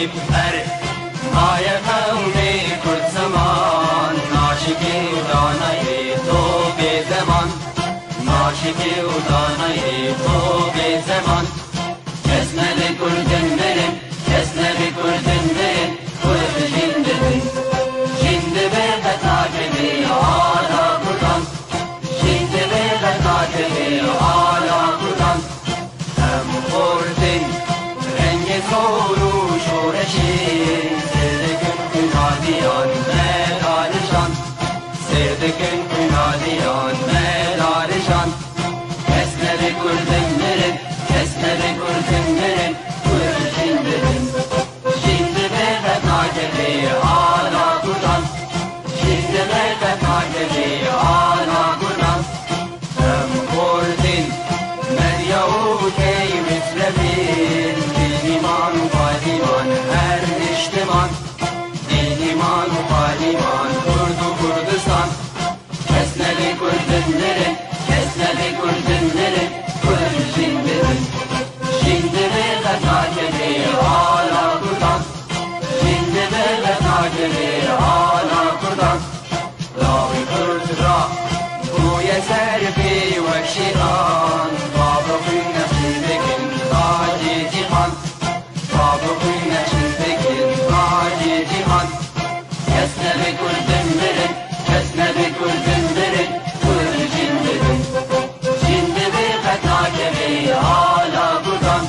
پر مایه قومی کرد زمان ناشکی و دانه تو بی زمان ناشکی و دانه تو بی زمان کس نبی کردن برن کس نبی کردن برن کرد جندبن جندبه بتاکبی آلا کردن جندبه بتاکبی آلا کردن هم خوردن رنگ زور و شورشی سردکن کنادیان مدارشان سردکن کنادیان مدارشان کس نبی کردن برن کس نبی کردن برن کرد جندبن جندبه بتاکبی آلا کردن جندبه بتاکبی آلا کردن هم خوردن مریا و کی مثلبین دینیمان و قادیمان هر اجتمان دینیمان و قادیمان کرد و کردستان کس نبی کردن برن کس نبی کردن برن کرد جندبن جندبه بتاکبی آلا کردن جندبه بتاکبی آلا کردن راوی کرد را بوی سرفی و شیران بابا خوی نقشی بکن تاجی جیهان بابا خوی نقشی بکن تاجی جیهان کس نبی کردن برن کس نبی کردن برن کرد جندبن جندبه بتاکبی آلا کردن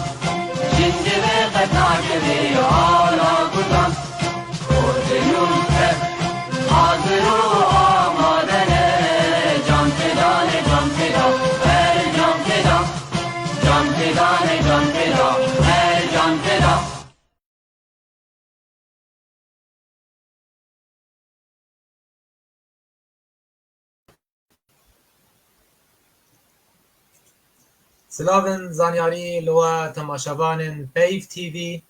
جندبه بتاکبی آلا کردن کردنون تر حاضر و آمادنه جان فدانه جان فدا هر جان فدا جان فدانه جان فدا هر جان فدا سلاوین زانیاری لوا تماشاوان پیف تیوی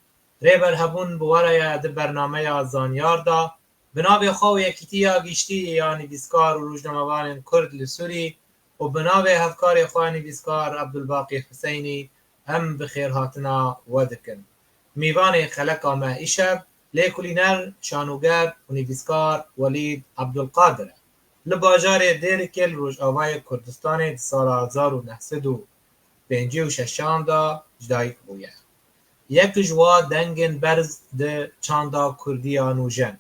ریبر هبون بوارای ده برنامه زانیار دا بناوی خو یکیتیا گیشتی یا نویسکار و روزنامه‌وان کرد لسوری و بناوی هفکار خو نویسکار عبدالباقی حسینی هم بخیر هاتنا ودکن میوان خلقا ما ایشب لیکولینر شانوگر و نویسکار ولید عبدالقادر لباجار دیرکل روش آوای کردستان سال 1956 دا جدایک بویه یک جوا دنگن برز ده چاندا کردیانو جن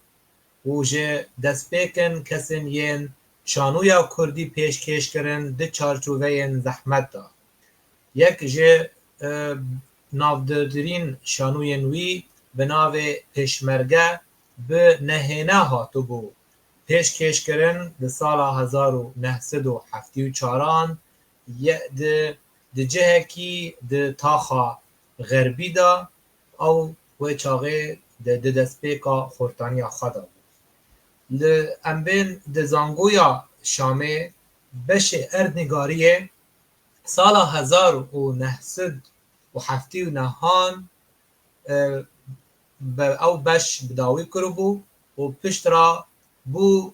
و جه دستپیکن کسین ین شانویا کردی پیشکش کرن ده چارچوبه ین زحمت دا یک جه نافدرین شانوین وی به ناو پیشمرگه به نهینه هاتو بو پیشکش کرن ده سال 1974 ده جهکی ده تاخا غربی دا او و چاقه ده دستپیکا خورتانیا خدا بود. امبین ده زانگویا شامه بش اردنگاریه سال 1979 او بش بداوی کرو بو و پشت را بو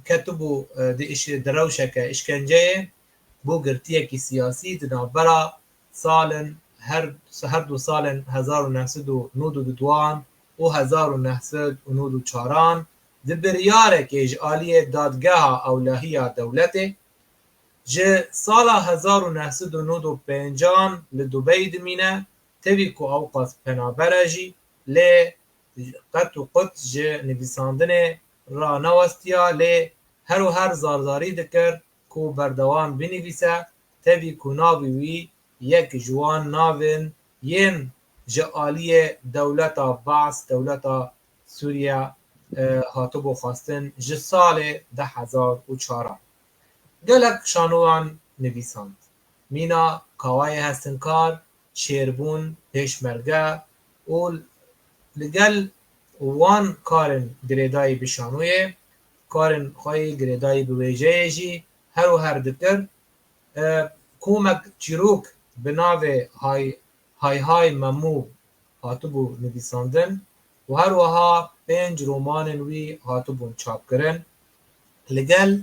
کتبو ده دروشک اشکنجه بو گرتیه کی سیاسی دنابرا سالن هر دو سالن 1992 و 1994 ده بریاره که اجعالی دادگاه اولاهی دولته جه سال 1995 لدوبی دمینه تبی کو اوقات پنابره جی لی قط و قط جه نویساندن را نوستیا لی هر و هر زارداری دکر کو بردوام بنویسه تبی کو ناوی وی یک جوان ناوین ین جعالی دولتا بعث دولتا سوریا هاتو بو خواستن جه سال 2004 گلک شانوان نویساند مینا کاوای هستنکار شیربون پیشمرگه و لگل وان کارن گریدای بشانویه کارن خواهی گریدای بویجه جی هر و هر دکر کومک چیروک بناوه های ممو هاتو بو نویساندن و هر وها 5 رومان وی هاتو بون چاپ کرن لگل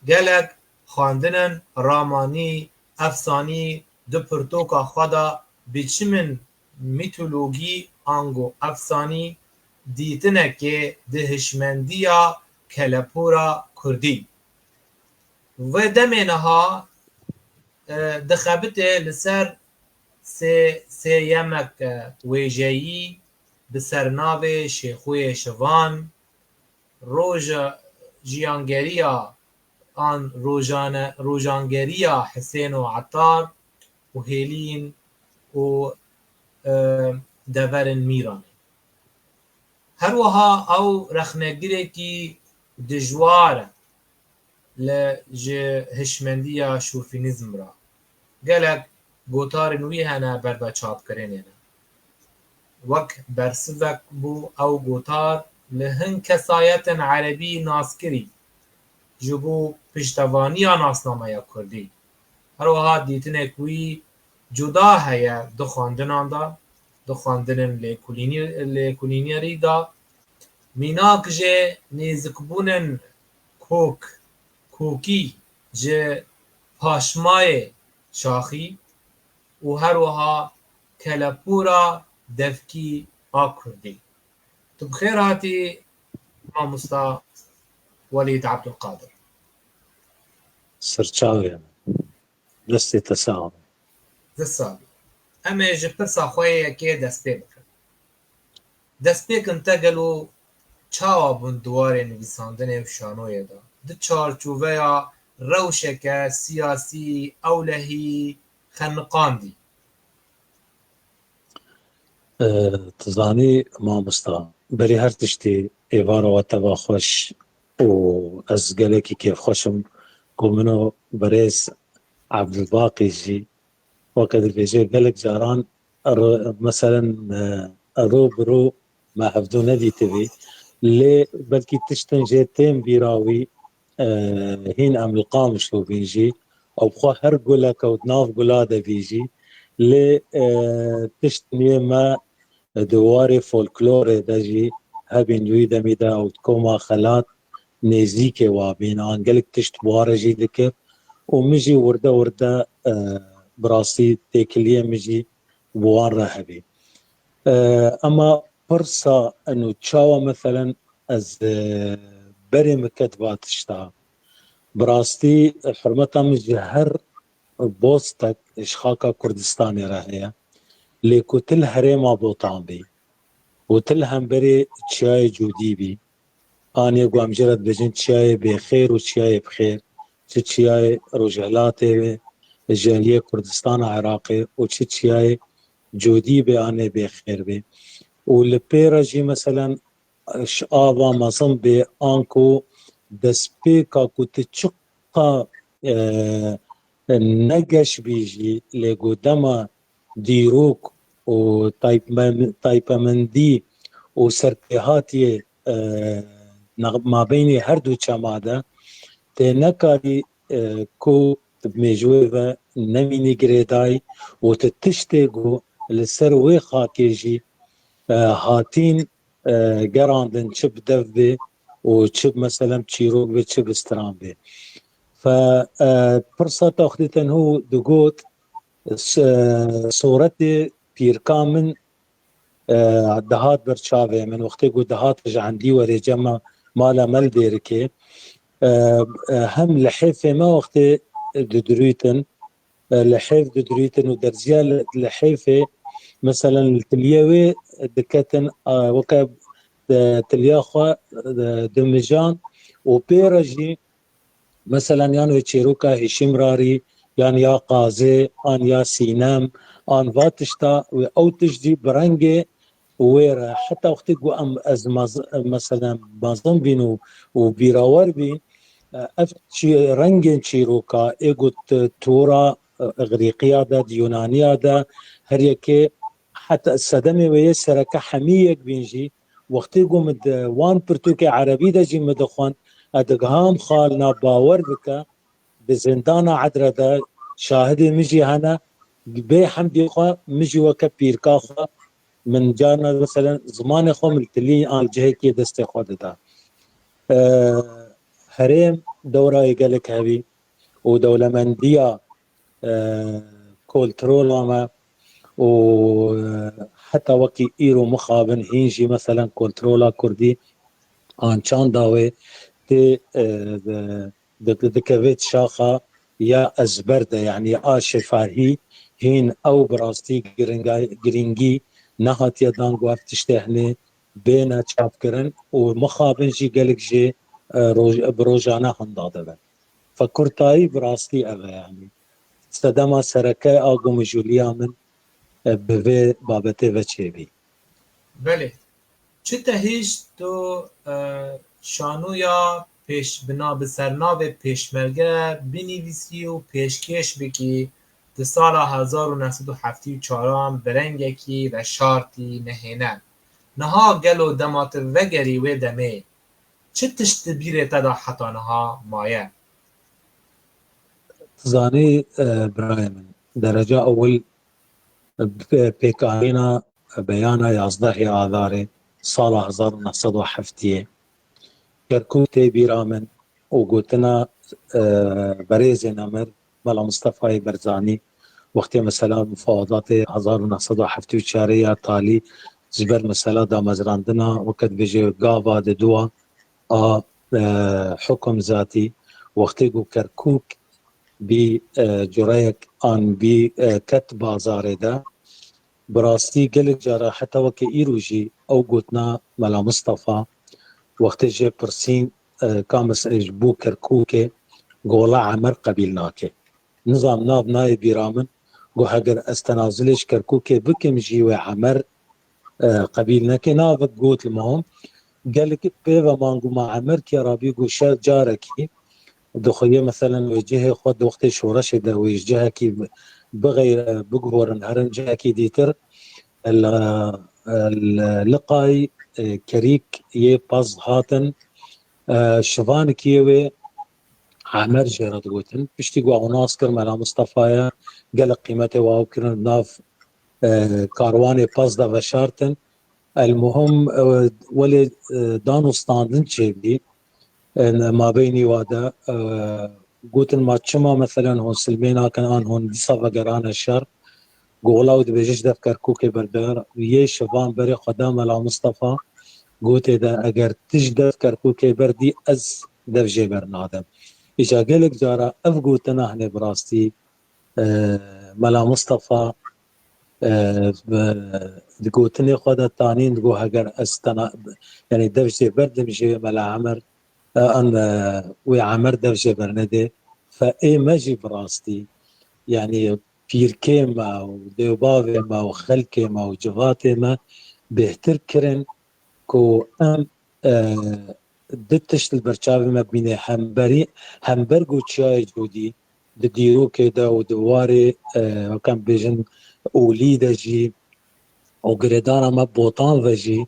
گلک خواندنن رامانی افسانی دو پرتوکا خدا بیچمن میتولوژی آنگو افسانی دیتنه که دهشمندیا کلپورا کردی و دمینها دخبته لسر سه یمک ویجهی بسرناو شیخوی شوان روژ جیانگریا آن روژانگریا حسین و عطار و هیلین و دورن میران هروها او رخنگیرکی دجوار لجه هشمندیا شوفینیزم را گلک گوتار نوی هنه بربا چاپ کرنه وک برسوک بو او گوتار لهن کسایت عربی ناسکری جبو پشتوانی ناسنامه یا کردی هروها دیتنه کوی جدا هیا دو خواندنان دا دو خواندن لیکولینیری دا میناک جه نیزکبونن کوکی جه پاشمای شاخی و هروها کلپورا دفکی آکردی تو بخیر هاتی مامستا ولید عبدالقادر سرچاوی دستی تساهم دساوی اما جبرسا خواه که دست پی بکن دست پی کن تگلو چاوا بون دوار نویساندن شانوی دا ده چارچوبه یا روشک سیاسی اولهی خنقان دی تزانی مامستا بری هر تشتی ایوارا و تبا خوش و از گلکی کیف خوشم گومنو بریس عبدالباقی جی وقت الفيجي قالك جاران مثلا رو برو ما حفظو ندي تبي لي بلكي تشتن جيتين بيراوي هين ام القامش لو بيجي او بخو هر قولك او دناف قولاده بيجي لي تشتن يما دواري فولكلوري داجي هبين يويدا ميدا او تكوما خلات نيزيكي وابين ان قالك تشت بوارجي ذكر ومجي ورده براسي تيكليه مجي بوان رهبي اما فرصة انه تشاوى مثلا از بري مكتبات اشتا براستي حرمتها مجي هر بوستك اشخاكا كردستاني راهية ليكو تل هريما بوطان بي وتل هم بري تشاي جودي بي اني قوام جرد بجن تشاي بخير وتشاي بخير تشاي رجالاتي جالية كردستان عراقي وتشياي جودي بأني بخير بي والبيرا جي مثلا شآبا مصن بي آنكو دسبيكا كتشقا نقش بيجي لقو دما ديروك وطايبمندي وسرتهاتي ما بيني هردو چمادا تنكاري كو بميجويفا نميني جريداي وتتشتيقو لسر وي خاكيجي هاتين قراندن شب دفبي وشب مثلا تشيروك بي شب استرام بي ففرصة تاخدتن هو دقوت صورتي بيركامن دهات برشاوي من وقتي قو دهات عندي وري جمع مالا مال ديركي هم لحيفة ما وقتي ددرويتن لحيف ددرويتن ودرجال لحيفة مثلا التلياوي دكتن وكا تلياخوا دمجان وبيرجي مثلا يانو تشيروكا هشيم راري يعني يا قازي ان يا سينام ان فاتشتا او تجدي برنجي ويرا حتى وقت ام از مثلا مازن بينو وبيراور بين افتشي رنجن تشيروكا ايغوت تورا اغريقيا دا يونانيا دا هريكي حتى السدمي ويسر كحميك بينجي وقت يقوم وان برتوكي عربي دا جي مدخون ادغام خالنا باور بك بزندانا عدرا دا شاهدي مجي هنا بي حمدي خو مجي وكا بيركا خو من جانا مثلا زمان خو ملتلي آل جهكي دستي خو دا هريم دورة يقالك هبي ودولة مندية كولترول وما و حتى وكي إيرو مخابن هينجي مثلا كنترولا كردي آن چان داوي تي دكبت شاخة يا أزبردة يعني شفاهي هين أو براستي جرينجي نهات يدان قوار تشتهني بين تشافكرن ومخابن جي قالك جي بروجانا هندادبن فكرتاي براستي أغا يعني استدما سركاي آقوم جوليا من بوی بابته و چیبی بله چه تهیج تو شانویا پیش بنا به سرناو پیشمرگه بنویسی و پیشکش بکی ده سال 1974 برنگکی و شارتی نهینن نها گلو دمات وگری و دمه چه تشت بیره تدا حتانها مایه زاني برايم درجة أول بيكارينا بيانا 11 آذار سال 1907 كركوتي بيرامن وقلتنا بريزي نمر ملا مصطفى برزاني وقتی مثلا مفاوضات 1974 تالی جبر مثلا دا مزراندنا وقت بيجي قاوا دوا حكم ذاتي وقتی قو كركوك بجريك آن بكت بازار دا براستی قلق جارا حتى وكي إيروجي أو قلتنا ملا مصطفى وقتی جي برسين كامس اجبو كركوكي قولا عمر قبيلناكي نظام ناب ناي بيرامن قو هاگر استنازلش كركوكي بكم جيوه عمر قبيلناكي نابك قوت المهم قالك بيبا مانقو مع عمر كي رابي قو شا جاركي دخوية مثلا وجهه خود وقت شورش دا وجهه كي بغير بقهور هرن جاكي ديتر اللقاي كريك يباز هاتن شفان كيوي عمر جرد قوتن بشتي قو ناصكر ملا مصطفى قال قيمته واوكرن ناف كارواني باز دا وشارتن المهم ولي دانو ستاندن تشيبي ما بيني وادا قوتن ما تشما مثلا هون سلمينا كان هون دي صفا قران الشر قولاو دي بيجيش دف كركوكي بردار ويي شفان بري قدام على مصطفى قوت اذا اگر تجدف كركوكي بردي از دف جيبر نادم اجا قلق جارا اف قوتنا هنا براستي ملا مصطفى قوتني خدا تانين تقو اگر استنا يعني دف جيبر دمجي ملا عمر ان وعمر دف جيبر ندي فاي ماجي براستي يعني بيركيما وديوبافيما وخلكيما وجغاتيما بهتر كرن كو ام دتشت البرشاوي ما بين همبرغو تشاي جودي ديرو كده ودواري وكان بيجن اوليدا جي او قردانا ما بوطان وجي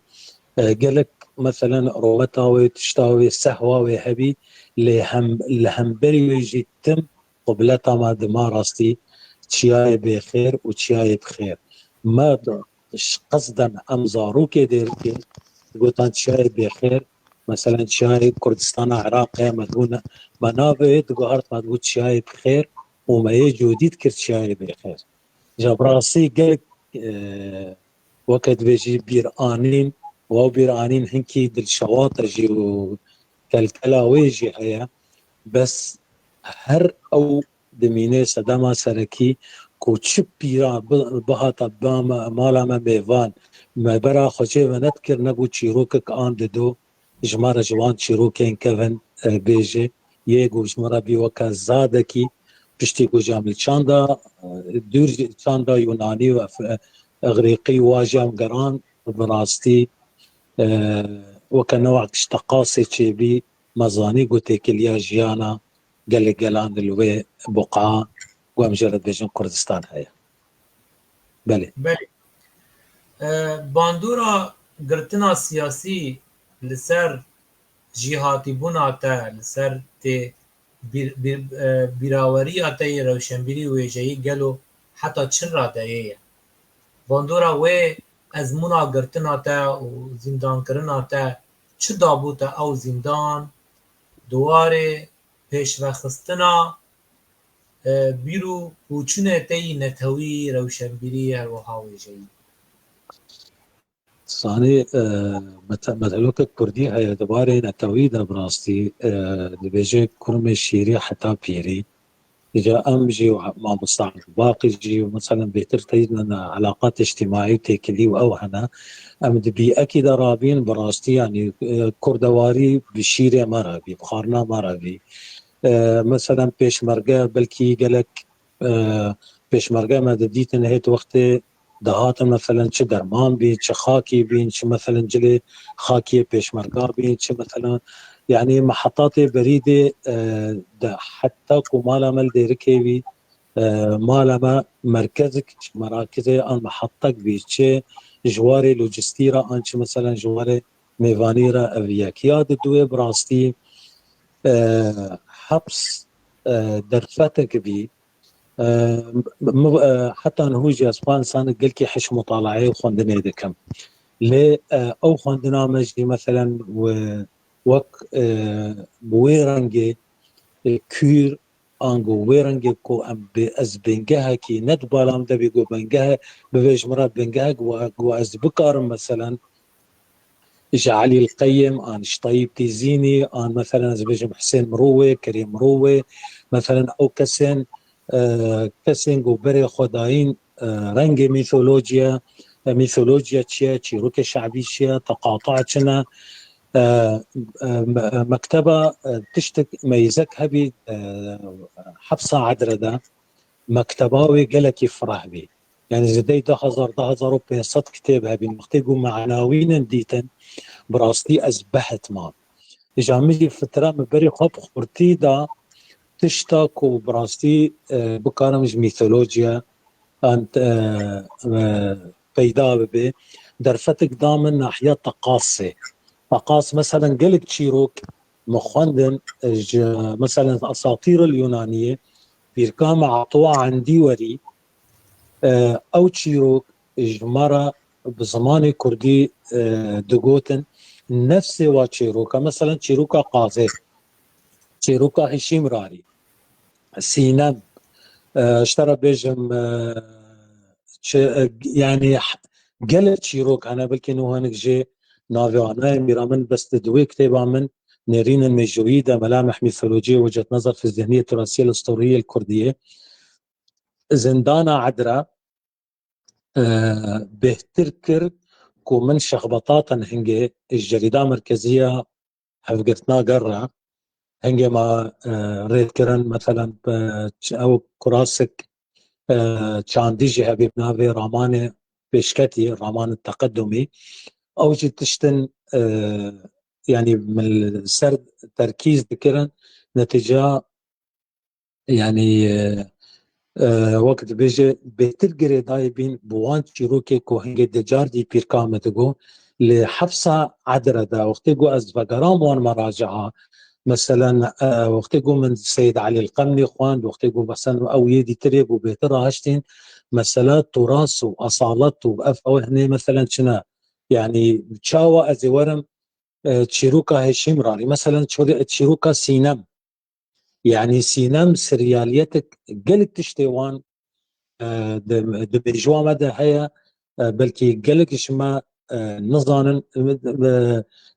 قالك مثلا روتاوي تشتاوي سهواوي هبي لهمبري ويجي تم قبلتا ما دمارستي تشياي بخير وتشياي بخير ما قصدا امزاروكي ديركي قلت تشاي بخير مثلا تشاي كردستان عراق مدونه منابع تقول ما تشاي بخير وما يجوديد كرت شاي بخير جبراسي قالك وقت بيجي بيرانين وبيرانين هنكي دل شواطر جي كالكلا ويجي هيا بس هر او دمينه صدما سركي کو چپ پیرا بها طباما مالا ما بيفان ما برا خوشي ونذكر نقو تشيروكك آن دو جمارة جوان تشيروكين كفن بيجي يقو جمارة بيوكا زادكي بشتي قو جامل چاندا دور چاندا يوناني و اغريقي واجام قران براستي وكا نوع اشتقاسي تشيبي مزاني قو تيكليا جيانا قال قلان الوي بقعة ومجرد بيجن كردستان هيا بله باندورا گرتنا سیاسی لسر جهاتی بونا تا لسر تی بیراوری آتای روشنبیری ویجهی گلو حتی چن را دایه باندورا وی از مونا گرتنا تا و زندان کرنا تا چه دابوتا او زندان دواره پیش وخستنا بیرو پوچونه تی نتوی روشنبیری هر وها ویجهی صاني مثلوك الكردي هي دبارين التويدة براستي دبيجي كرمي شيري حتى بيري إذا أمجي مع مستعمر باقي جي مثلا بيتر تيدنا علاقات اجتماعية تكلي وأوهنا أم دبي أكيد رابين براستي يعني كردواري بشيري مرابي بخارنا مرابي مثلا بيشمرقة بلكي قالك بيشمرقة ما دديت نهيت وقت دهات مثلا چه درمان بين چه خاكي بين چه مثلا جلي خاكي بيشمرقة بين چه مثلا يعني محطات بريدة ده حتى كمالا مال ديركيبي مالما مركزك مراكزي ان محطك بيتشي جواري لوجستيرا انش مثلا جواري ميفانيرا افياكياد دوي براستي حبس درفتك بي حتى نهوجي اسبان سان قلكي حش مطالعي وخندني دكم لي او خندنا مجدي مثلا وك بويرنجي كور انجو ويرنجي كو ام باز بنجها كي ند بالام ده بيجو بنجها بفيج مرات بنجها جو از بكر مثلا اجى علي القيم ان شطيب تيزيني ان مثلا زبيج حسين مروه كريم مروه مثلا او كسن كسن جو بري خداين رنج ميثولوجيا تشي روكي شعبي شيا تقاطعتنا مكتبة تشتك ميزك هبي حبسة عدردة مكتباوي قلك يفرح بي يعني زدي ده هزار بين صد كتاب هبي مختيقو معناوين ديتن براستي أزبحت ما إجا مجي فترة مبري خب خورتي دا تشتاك وبراستي بكارمج ميثولوجيا أنت بيدا ببي درفتك دامن ناحية تقاصي فقاس مثلا قلق تشيروك مخندن مثلا الاساطير اليونانيه بيركام عطوها عن ديوري او تشيروك جمرة بزمان كردي دقوتن نفس وتشيروكا مثلا تشيروكا قازي تشيروكا هشيم راري سينم اشترى بيجم يعني قلق تشيروك انا بلكي انه هنك جي نافعنا ميرامن بس تدوي كتابة من نيرين المجويدة ملامح ميثولوجية وجهة نظر في الذهنية التراثية الأسطورية الكردية زندانا عدرا بهتركر كو من شخبطات هنجي الجريدة مركزية حفقتنا قرة هنجي ما ريت كرن مثلا أو كراسك تشانديجي هبيب نافي رامان بشكتي الرامان التقدمي أو جي تشتن يعني من السرد تركيز ذكرا نتيجة يعني وقت بيجي بتلقري دايبين بوان تشيروكي كو هنجي دجاردي بيركامتغو لحفصة عدردة وقتيقو از فقرام وان مراجعة مثلا وقتيقو من السيد علي القمني خوان وقتيقو مثلا او يدي تريب وبيترا هشتين مثلا تراث واصالت وافو هني مثلا شنا يعني تشاوى ازي ورم تشيروكا هشيم راري مثلا تشيروكا سينم يعني سينم سرياليتك قلت تشتيوان بيجوا مدى هيا بلكي قلت شما نظانا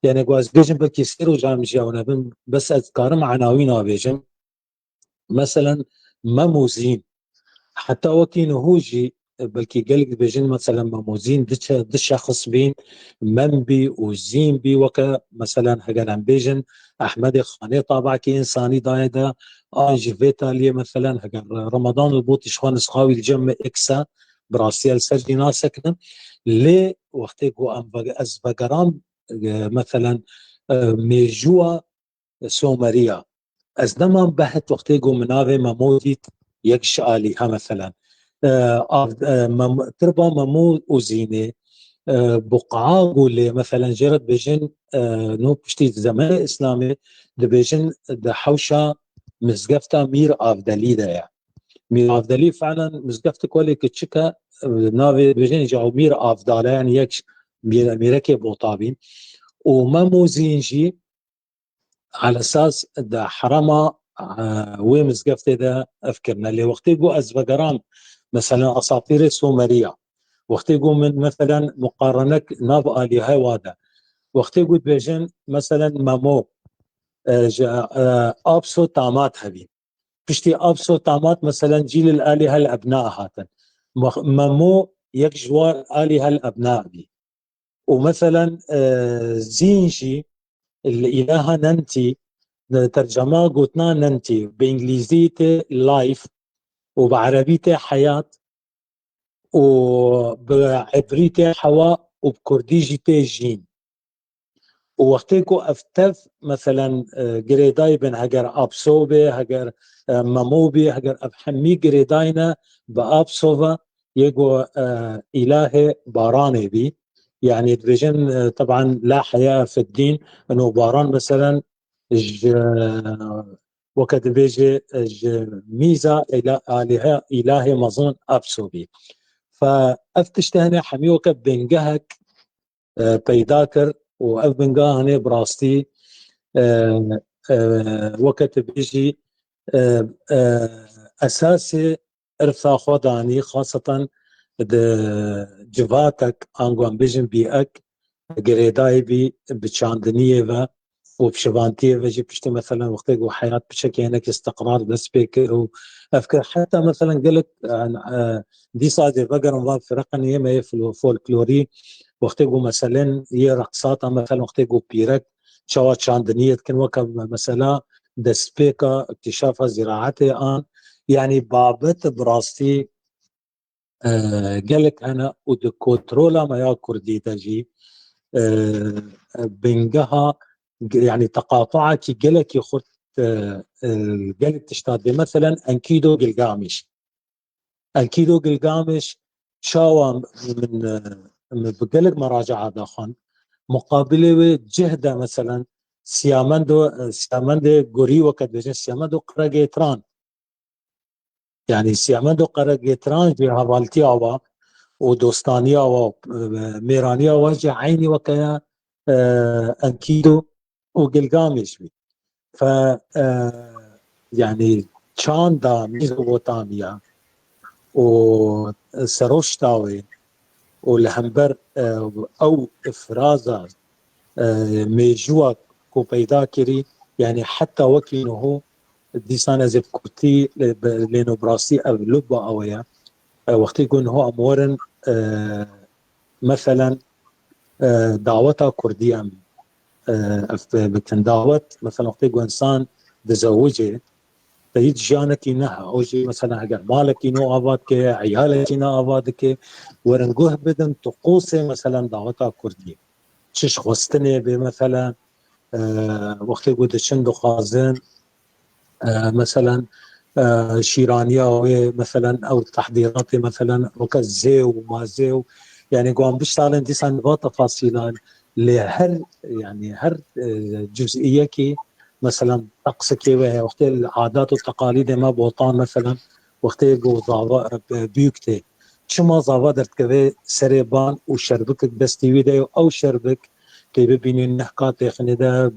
يعني قواز بيجم بلكي سيرو جام جاونا بس اذكار عناوين بيجم مثلا مموزين حتى وكين هوجي بلكي قلق بيجن مثلا مموزين دش شخص بين منبي وزين بي وكا مثلا هقنا بيجن احمد خاني طابع كي انساني دايدا انجي فيتالي مثلا هقن رمضان البوطي شوان سخاوي الجمع اكسا براسيال سجي ناسكنا لي وقتيكو ام از بقرام مثلا ميجوا سومريا از دمان بحث وقتيقو مناغي مموديت يكش آليها مثلا تربا ممو وزيني بقعاقو اللي مثلا جرت بيجن نو بشتي زمان الإسلامي بيجن ده حوشة مزقفتا مير آفدالي ده يعني مير آفدالي فعلا مزقفتا كولي كتشكا ناوي بيجن جاو مير آفدالي يعني يكش ميركي بوطابين وممو زينجي على اساس ده حرمه وين مسقفتي ده افكرنا اللي وقت يقول ازفقران مثلا اساطير السومريه وقت يقول من مثلا مقارنك ناب آلهة وادا وقت يقول بيجن مثلا مامو أبسو تامات هبي بشتي أبسو تامات مثلا جيل الآلهة الأبناء هاتن مامو يك جوار آلهة الأبناء بي ومثلا زينجي الإلهة ننتي ترجمة قلتنا ننتي بإنجليزيته لايف وبعربيته حياة وبعبريته حواء وبكرديجيته جين ووقتيكو افتف مثلا جريداي بن هجر ابسوبي هجر ماموبي هجر ابحمي جريداينا بابسوفا يجو الهي باراني بي يعني تبجن طبعا لا حياة في الدين انه باران مثلا وقت بيجي ميزة الهي مظن ابسوبي فافتشتهني حميوك بنجهك بيداكر وأف بنقا هني براستي وقت بيجي أساسي إرثا خوداني خاصة جفاتك أنقوان بيجن بيأك قريداي بي بتشاندنية وبشبانتيه بيجي بشتي مثلا وقت حياة بشكل هناك استقرار بس بيك أفكر حتى مثلا قلت دي صادر بقر في رقنية ما في الفولكلوري وقت يقول مثلا هي رقصات مثلا وقت يقول بيرك شوات شاندنية كن وكب مثلا دسبيكا اكتشاف زراعتي آن يعني بابت براستي قالك أنا ودكوترولا ما يا كردي تجي بنجها يعني تقاطعك قالك يخط قالك تشتاد مثلا أنكيدو قلقامش أنكيدو قلقامش شاوى من بقلق مراجعة داخل مقابله جهده مثلا سيامندو غوري وقت بجن سيامندو قرقيتران يعني سيامندو قرقيتران في هوالتي آوا ودوستانيا وميرانيا وجه عيني وكيا أنكيدو وقلقامش بي ف يعني تشاندا ميزوبوتاميا وسروشتاوي والهمبر او افرازا ميجوا كو بيدا كري يعني حتى وكينه ديسانا زي كوتي لينو براسي او لبا اويا وقت يقول هو امورن مثلا دعوتها كردية بكن دعوت مثلا وقت يقول انسان تزوجه تيجي جانك ينها او جي مثلا اگر مالك ينو ابادك عيالك ينو ابادك ورنقوه بدن طقوسه مثلا دعوتها كرديه تشش خستني بمثلا وقت يقول شندو خازن مثلا شيرانية مثلا او تحضيرات مثلا وكزيو وما زيو يعني قوام بيشتغل دي سان تفاصيل لهر يعني هر جزئيه كي مثلا طقسك وهي وقت العادات والتقاليد ما بوطان مثلا وقت يقول بيوكتي شما ضافا درت كذا سريبان وشربك بس تيوي او شربك كي ببينين نحكات خندا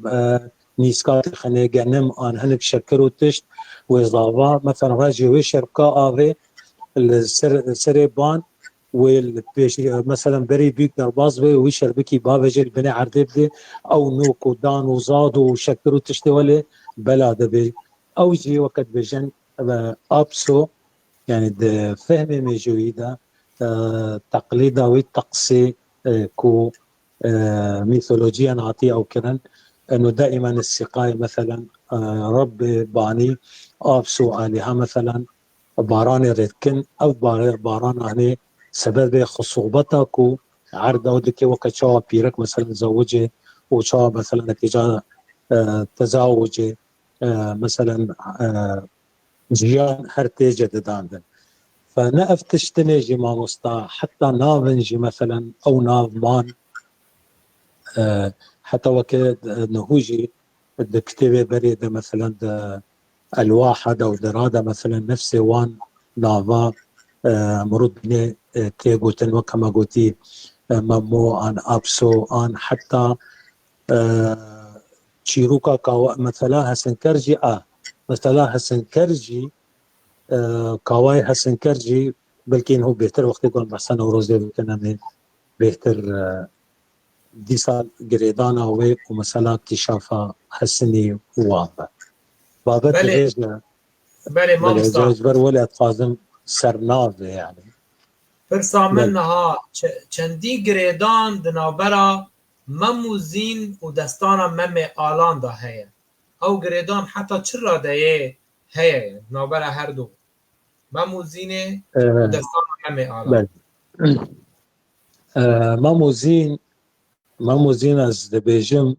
نيسكات خندا جنم ان هنك شكروا تشت وضافا مثلا راجي وشركا افي السريبان مثلا بري بيك درباز ويشر بكي بافجي البني عردبدي او نوك ودان وزاد وشكروا تشتي ولا بلا دبي او جي وقت بجن ابسو يعني فهمي مجويدا تقليدا ويتقصي كو ميثولوجيا نعطي او كرن انه دائما السقايه مثلا رب باني ابسو الهه مثلا باران ريتكن او باران هني سبب خصوبتك وعرض ودك وقت شو بيرك مثلا زوجي وشو مثلا نتيجه تزاوجي مثلا جيان هرتي جددان فنقف تشتنجي ما مصطا حتى نافنجي مثلا او نافمان حتى وكد نهوجي الكتابه بريده مثلا الواحد او درادة مثلا نفسي وان نافا مرد تيغوتن وكما قلتي ممو ان ابسو ان حتى تشيروكا مثلا هسنكرجي مثلا هسنكرجي كاواي هسنكرجي بلکه هو بهتر وقتی کن مثلا روزه بکنه بهتر دیسا گریدانا و مثلا اکتشافا حسنی وابا بابت بله رجنا بله بله مامۆستا جاجبر ولی قازم سرناو يعني پرسا من بله نها چەندی گرێدان di navbera mem û zîn û destana memê alan da heye. Ew girêdan heta çi radeyê heye di navbera her du. Mem û zînê û destana memê alan. بله ماموزین از دبیجم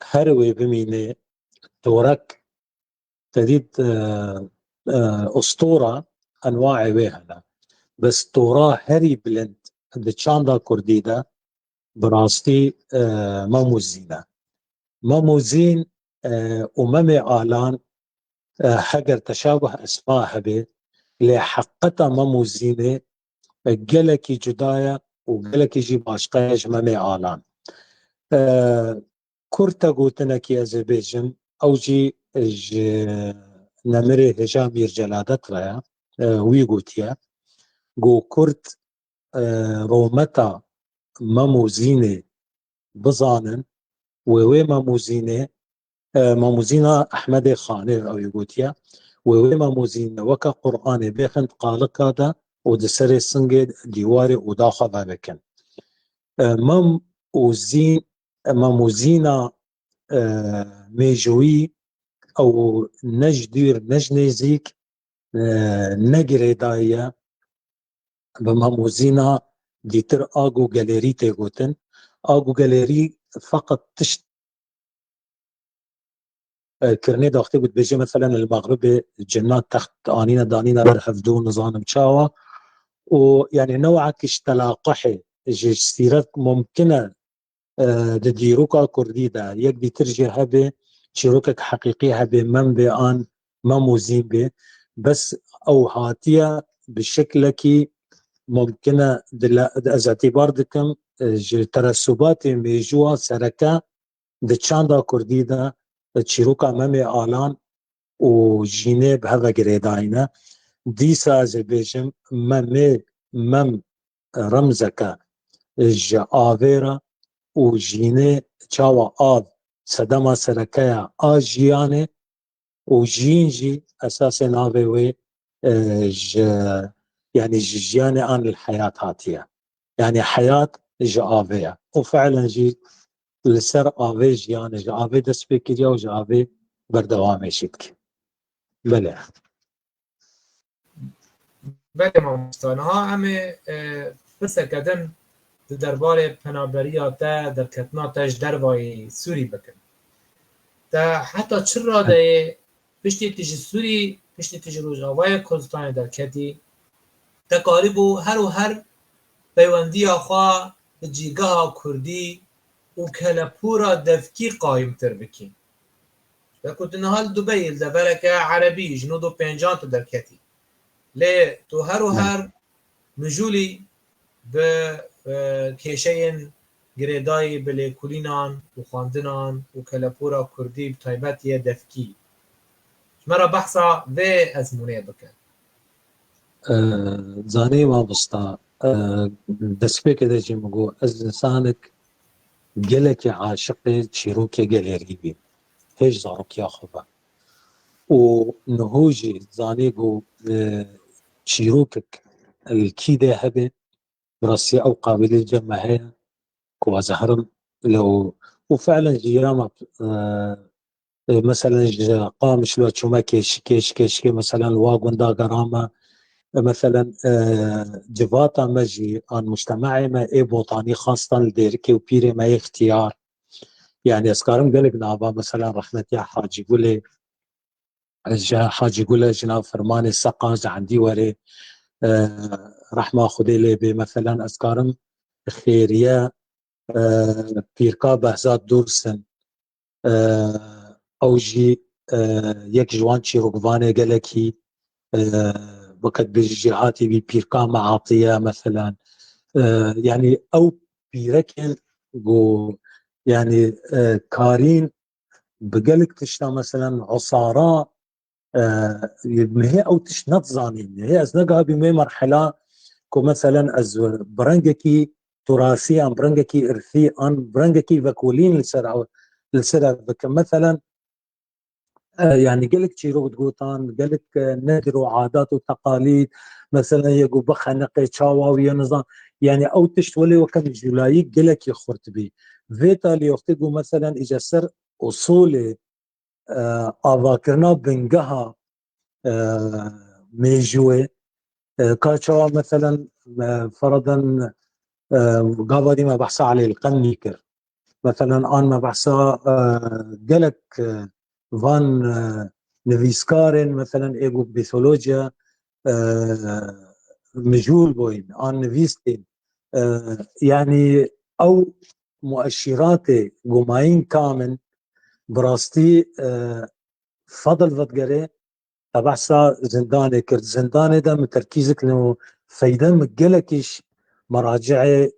هر وی بمینه تورک تدید اسطوره انواع ویهنا بس تورا هری بلند ده چاندا کردی ده براستی ماموزین امم آلان هگر تشابه اسماء هبه لحقتا ماموزینه گلکی جدایا و گلکی جی باشقایش ممه آلان کرتا گوتنکی از بیجم او جی نمره هجامیر جلادت ریا وی گوتیا گو کرد رومتا ماموزینه بزانن ووی ماموزینه احمد خانه او یگوتیا ووی ماموزینه وکا قرآن بیخند قالقا دا و دسر سنگ دیوار و داخل بکن ماموزینا میجوی او نجدیر نجنزیک نگره دایه به ماموزینا دیتر آگو گالری تیگوتن آگو گالری فقط تشت کرنه داخته بود بجه مثلا المغرب جنات تحت آنينا دانينا برحفدو نظام شاوة ويعني نوعك اشتلاقحي سيرت ممكنة ديروكا كردي دا يقدي ترجي هبه شيروكك حقيقي هبه من بيان ماموزين به بس او هاتية بشكلكي ممكنة از اعتبار دكم ترسبات ميجوا سركا دچاندا كردي دا چیروکا ممه آلان و جینه به هوا گریداینه دیسا از بیجم مم رمزکا جا آویرا و جینه چاوا آب صدما سرکیا آجیانه و جینجی اساس ناوی وی يعني جيان آن الحياة هاتية يعني حياة جا آوية وفعلا جي لسر آوی جیان جا آوی دست بکریا و جا آوی بردوامشید که بله بله مامۆستا niha em ê pirsekedin di derbarê penaberiya te derketina te ji dervayê Sûrî bikin. Te heta çi radeyê piştî tu ji Sûrî piştî tu ji Rojavayê Kurdistanê derketî te karîbû her û her peywendiya xwe bi cîgeha Kurdî û kelepûra devkî qayîmtir bikî. Wekû tu niha li Dubeyê li devereke erebî ji nû û pêncan tu derketî. Lê tu her û her mijûlî bi kêşeyên girêdayî bi lêkolînan û xwandinan û kelepûra Kurdî bi taybetiye devkî. Ji me re behsa vê ezmûnê bikin. زانه ما بستا دست بکده جی مگو از انسانک گلک عاشق چیروک گلری بیم هیچ زاروکیا خوبه و نهوجی زانه گو چیروکک الكيدة هبه براسي او قابل الجماعية كوازهرم لو وفعلا جيرامة مثلا قام شلو تشوما كيش مثلا الواقون دا قرامة مثلا جفاتا مجي عن مجتمعي ما اي بوطاني خاصة لديركي وبيري ما اختيار يعني اسكارم قلق نابا مثلا رحمتي حاجي قولي حاجي قولي جناب فرماني السقاز عندي وري رحمة خدي لي مثلا اسكارم خيرية پیرکا بهزاد دورسن او جی یک جوان چیروکوانه گلکی وقت بجهاتي ببيركا معاطية مثلا يعني او بيركن جو يعني كارين بقلك تشتا مثلا عصارى هي او تشنط زانين هي ازنقها بمي مرحله كو مثلا از برنجكي تراثي ام برنجكي ارثي ام برنجكي فاكولين لسرع مثلا يعني قالك شيرو تقوطان قالك نادر وعادات وتقاليد مثلا يقو بخنقي تشاوا ويا نظام يعني او تشتولي وكم جولايك قالك يخرت بي فيتا اللي يختقوا مثلا اجا سر اصولي اذاكرنا بنقها ميجوي كاتشوا مثلا فرضا قابضي ما بحث عليه القنيكر مثلا آن ما بحثا قلق فان نفيسكارن مثلا ايجو بيثولوجيا مجهول بوين آن نفيستين يعني او مؤشرات قماين كامل براستي فضل فتقري بحثا زنداني كرت زنداني ده متركيزك انه فايدة مقلكش مراجعي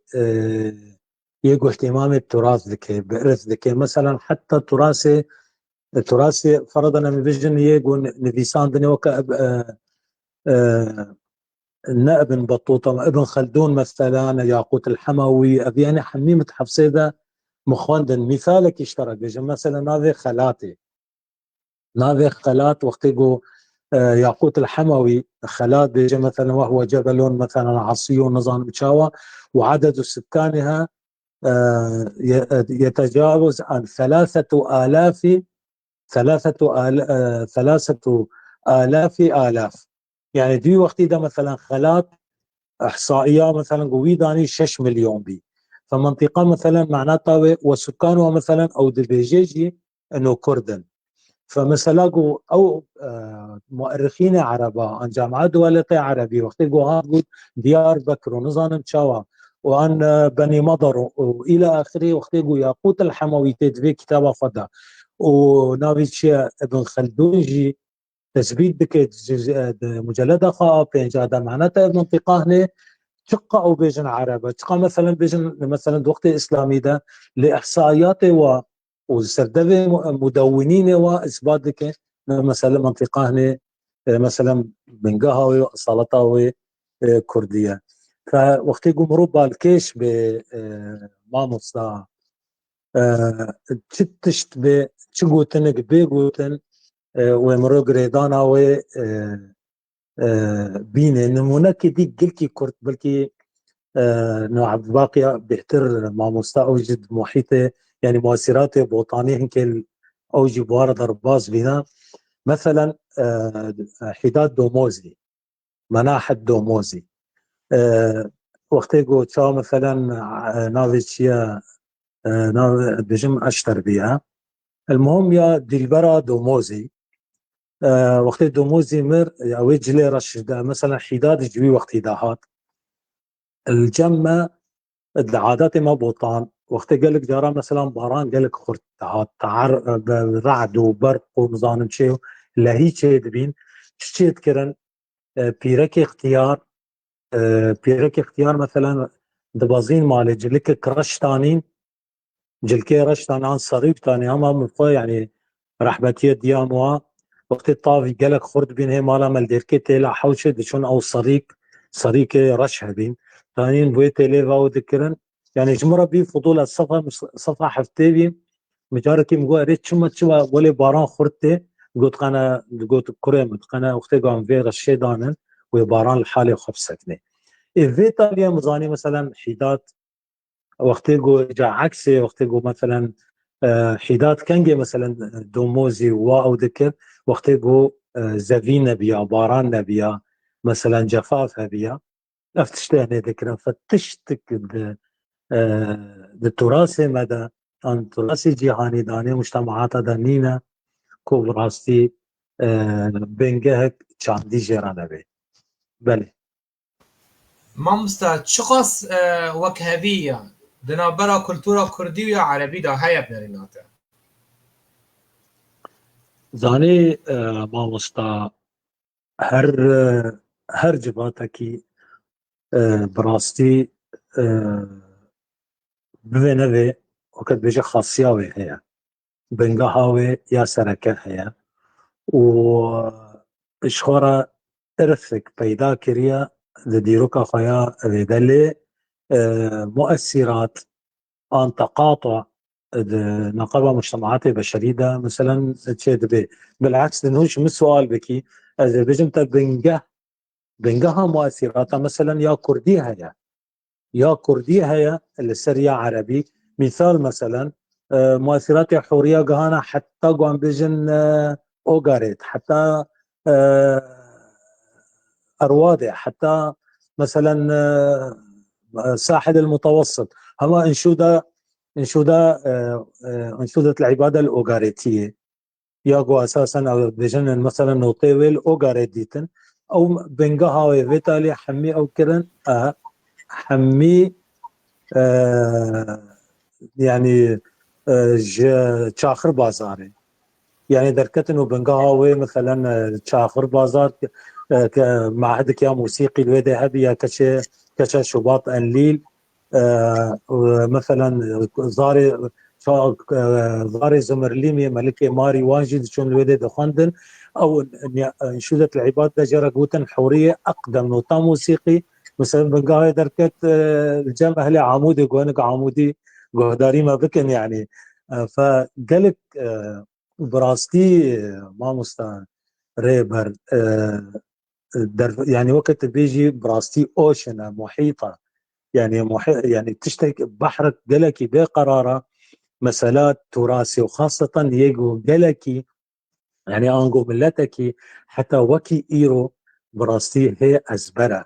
يقو اهتمام التراث ذكي بإرث ذكي مثلا حتى تراثي فرضا من فيجن يقو نفيسان دنيا وكأب ابن بطوطة ابن خلدون مثلا ياقوت الحموي أبي أنا حميمة حفصيدة مخوندن مثالك اشترك مثلا هذه خلات وقت يقو ياقوت الحموي خلات بيجي مثلا وهو جبل مثلا عصي ونظام تشاوى وعدد سكانها يتجاوز عن 3000 آلاف يعني دي وقت ده مثلا خلات إحصائية مثلا قوي داني 6 مليون بي فمنطقة مثلا معناتها وسكانها مثلا أو دبيجيجي إنه كردن فمثلا او مؤرخين عربة عن جامعات دولتي عربي وقت يقول هاد ديار بكر ونظام تشاوى وعن بني مضر والى اخره وقت يقول ياقوت الحموي تدفي كتابه فدا ونافيتشي ابن خلدون جي تثبيت بك مجلد خاء بينج هذا معناته منطقه هنا تقا او بيجن عربه تقا مثلا بيجن مثلا وقت الاسلامي ده لاحصائيات وسردبه مدونين واثبات لك مثلا منطقه هنا مثلا بنقهوي سلطاوي كرديه فوقت يقوم ربا الكيش ب ما مصا تشت ب تشغوتن بيغوتن ومرو غريدانا و بينه نمونه كدي قلكي كرت بلكي نوع باقي بيحتر مع مستوى اوجد محيطه يعني مؤثراته بوطانيه هنك اوجي بوار ضرباز بنا مثلا حداد دوموزي مناحة دوموزي وقت يقول تشاو مثلا نافيتشيا بجم اشتر بيها المهم يا ديلبرا دوموزي وقت دوموزي مر او يجلي رش مثلا حداد جوي وقت داهات الجمة العادات ما بوطان وقت قال لك جرى مثلا باران قال لك خرت رعد وبرق ونظام شيء لا هي شيء دبين شيء كرن بيرك اختيار مثلا دبازين مال جلك كرش تانين جلكي رش تاني عن صريف تاني هم يعني رحبتيه دياموا وقت الطافي قال لك خرت بين هي مالا مالديركي تيلا حوشه دشون او صريق رش هبين ثانيين بويتي ليفا وذكرن يعني جمرة بي فضول الصفحة حفتي مجاركي مقوى ريت شما ولي باران خرتي قلت كريم قنا وقتي قام في رشي دانا وباران الحالي وخف سكني في ايطاليا مزاني مثلا حيدات وقتي جا عكسي وقتي مثلا حيدات كانجي مثلا دوموزي واو ذكر وقتي زافين نبيا باران نبيا مثلا جفاف هبيا افتشتهني ذكرا فتشتك بالتراث مدى أن تراث جهاني داني مجتمعات دانينا كو براستي بنجهك چاندي جيرانه بي بله مامستا چقاس وكهبية دنابرا كلتورا كردية عربي دا هيا بنريناتا زاني ما مستا هر جباتكي براستي بوينوي وقت بيجي خاصياوي هيا بنجهاوي يا سركه هيا و اشخورا ارثك پیدا کریا لديروكا خيا ذلي مؤثرات عن تقاطع نقابة مجتمعات بشرية مثلا تشيد بي بالعكس لنهوش من سؤال بكي إذا بجمت بنجها مؤثرات مثلا يا كردي هيا اللي سريع عربي مثال مثلا مؤثرات حورية جهانا حتى قوان بيجن اوغاريت حتى اروادع حتى مثلا ساحل المتوسط هما انشودة العبادة الاوغاريتية ياغو اساسا او بيجن مثلا نوطيويل اوغاريت ديتن او بنجها ويفيتالي حمي او كرن حمي يعني شاخر بازاري يعني دركت انه بنقهوي مثلا شاخر بازار معهدك يا موسيقي الويدي هبي يا كشا شباط انليل مثلا زاري زمرليمي ملكي ماري واجد شون الويدي دخندن او انشودة العباد دجرة قوتن حورية اقدم نوتا موسيقي مثلا بنقهوي دركت الجام اهلي عمودي قوانك عمودي قهداري ما بكن يعني فقالك براستي ما مستان ريبر يعني وقت بيجي براستي اوشن محيطه يعني يعني تشتكي بحرك قلكي بقراره مسالات تراثي وخاصه يجو قلكي يعني انقو ملتكي حتى وكي ايرو براستي هي ازبره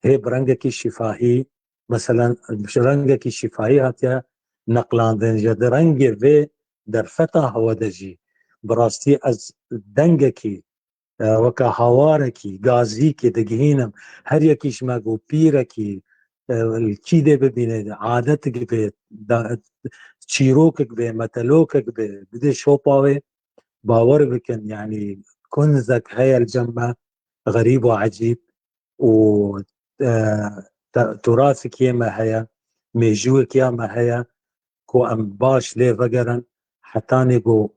هي برنجكي شفاهي مثلا برنجكي شفاهي هاتيا نقلان دنجا رنگ في درفتا هو دجي براستي از دنگكي وكا هواركي غازيكي دقهينم هر يكيش ماقو بيركي الكيدة ببينه عادتك بي تشيروكك بي متلوكك بي بدي شوباوي باور بكن يعني كنزك هيا الجمع غريب وعجيب و تراثك ياما هيا ميجوك ياما هيا كو ام باش لي فقرن حتى نيجو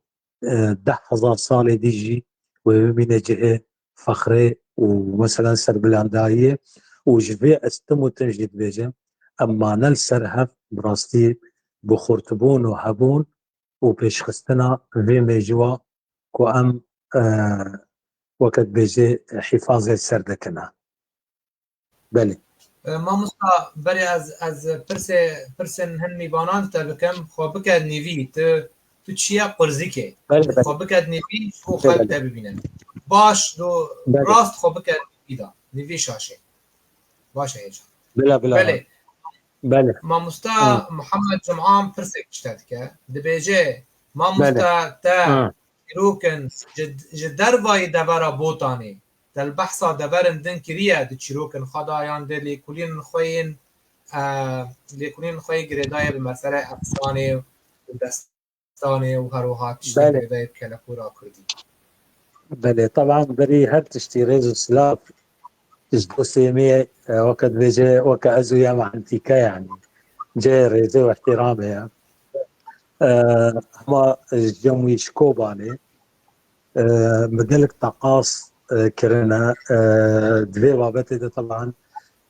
10,000 سالة ديجي ومن جهة فخري ومثلا سربلانداية وجفي استمو تنجد بيجم اما نلسر هف براستي بخورتبون وهبون وبيشخستنا في ميجوا كو ام وقت بيجي حفاظ السردكنا بله مامۆستا بەرێ ئەز پرسێن هەن میوانان تە بکەم خۆ بکات نیڤی تو چییە قورزیکێ خۆ بکات نیڤی بۆ خەڵک تە ببینن باش دۆ ڕاست خۆ بکات نیڤیدا نیڤی شاشێ باشە هێژە بەلێ مامۆستا محەممەد جمعام پرسێک شتە دکە دەبێژێ مامۆستا تە چیرۆکن ji dervayê devera botanê delbehsa deverin din kiriye di çîrokin xwedayan de lêkolînên xwe yê girêdaye bi mesele efsanê û destanê û herwiha tiştên girêdayê bike li kura Kurdî. بله طبعا بري هر تشتي ريزو سلاف تجدو سيمية وقت بيجي وقت أزويا مع انتيكا يعني جاي ريزو واحترامي يعني. هما جموي شكوباني مدلك تقاص كرنا دوي بابتي ده طبعا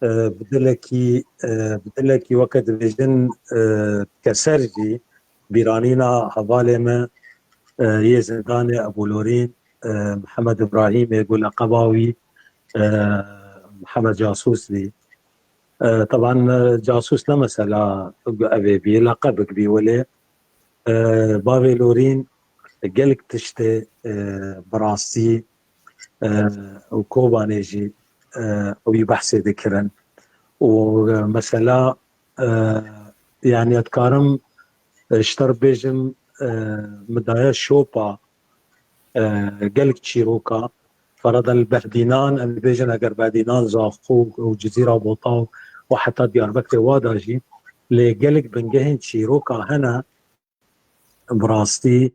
بدلكي وقت بيجن كسرجي بيرانينا حوالي ما يزنداني أبو لورين محمد إبراهيم يقول قباوي محمد جاسوس لي طبعا جاسوس لا مسألة أبيبي لقبك بي ولا بابي لورين قالك تشتي براستي وكوبانيجي ويبحثي ذكرا ومسألة يعني أتكارم اشتر بيجم مدايا شوبا قالك تشيروكا فرض البهدينان البيجن اگر بهدينان زاخوق وجزيرة بوطاو وحتى ديار بكر واداجي اللي قالك بنجهن تشيروكا هنا براستي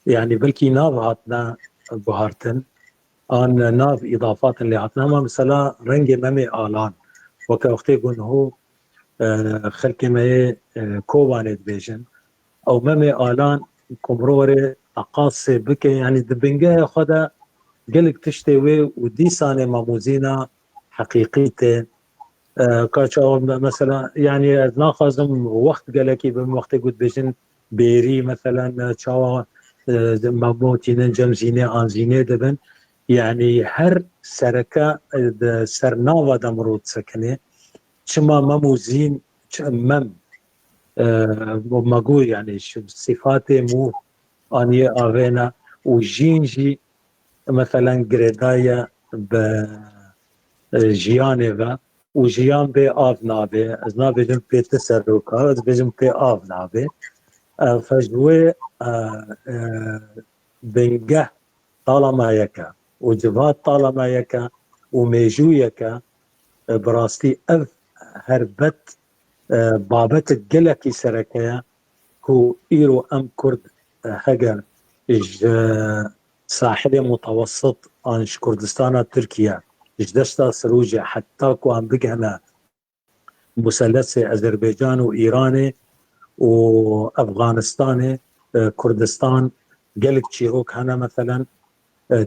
يعني بلكي ناف هاتنا بهارتن ان ناف اضافات اللي عطناها مثلا رنجي مامي آلان وكاختي قلن هو خلقي ما كوبانت بيجن او مامي آلان كمروري تقاصي بك يعني دبنجاه خدا قلق تشتوي ودي سانه ماموزينا حقيقيته كاتشاو مثلا يعني ناخذ وقت قالكي بوقت قد بيجن بيري مثلا تشاو ماموتي ننجم زينه انزينه دبن يعني هر سركه سرناوا دمرود سكنه شما ماموزين مم ماقول يعني صفاتي مو اني افينا وجينجي مثلا جريدايا بجيانيفا وجيان بي اف نابي از نابي جم بي تسروكا از بيجم بي اف نابي فجوي بنجه طالما يكا وجبات طالما يكا وميجو يكا براستي اف هربت بابت الجلكي سركيا كو ايرو ام كرد هجر اج ساحل متوسط انش كردستان تركيا اج دشتا سروجي حتى كو ام بقهنا مثلث اذربيجان وايراني وافغانستان كردستان قلق تشيروك هنا مثلا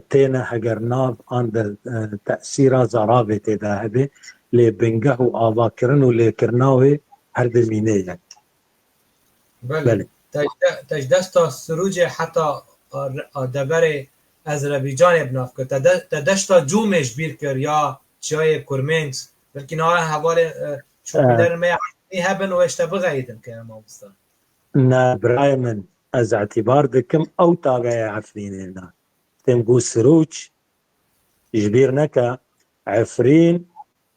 تينا هجر ناف عند تأثير زرابة ذهبي لبنجه وآباكرن ولكرناوي هرد مينية بله تجدستا سروج حتی دبر آذربایجان بناف که تدشتا جومش بیر کر یا چای کرمنز بلکه نه حوال شوفی در ما هبن و اشتبه غیدن که ما مستان نا براي من از اعتبار دكم او تابع عفرين هنا تمقو سروج جبير نكا عفرين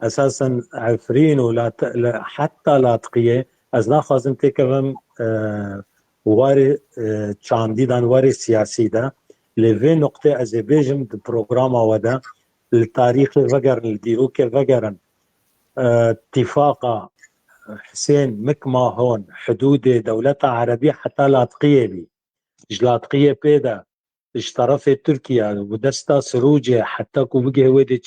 اساسا عفرين ولا حتى لا تقيه از ناخذ انت كمان واري تشاندي دان واري سياسي دا لفي نقطة از بيجم د بروغراما ودا التاريخ الفقر الديروك الفقرن اتفاقا حسين مكما هون حدود دولتها عربية حتى لاذقية بي لاذقية بيدا اشترفت تركيا ودستا سروجي حتى كو بقي هويدي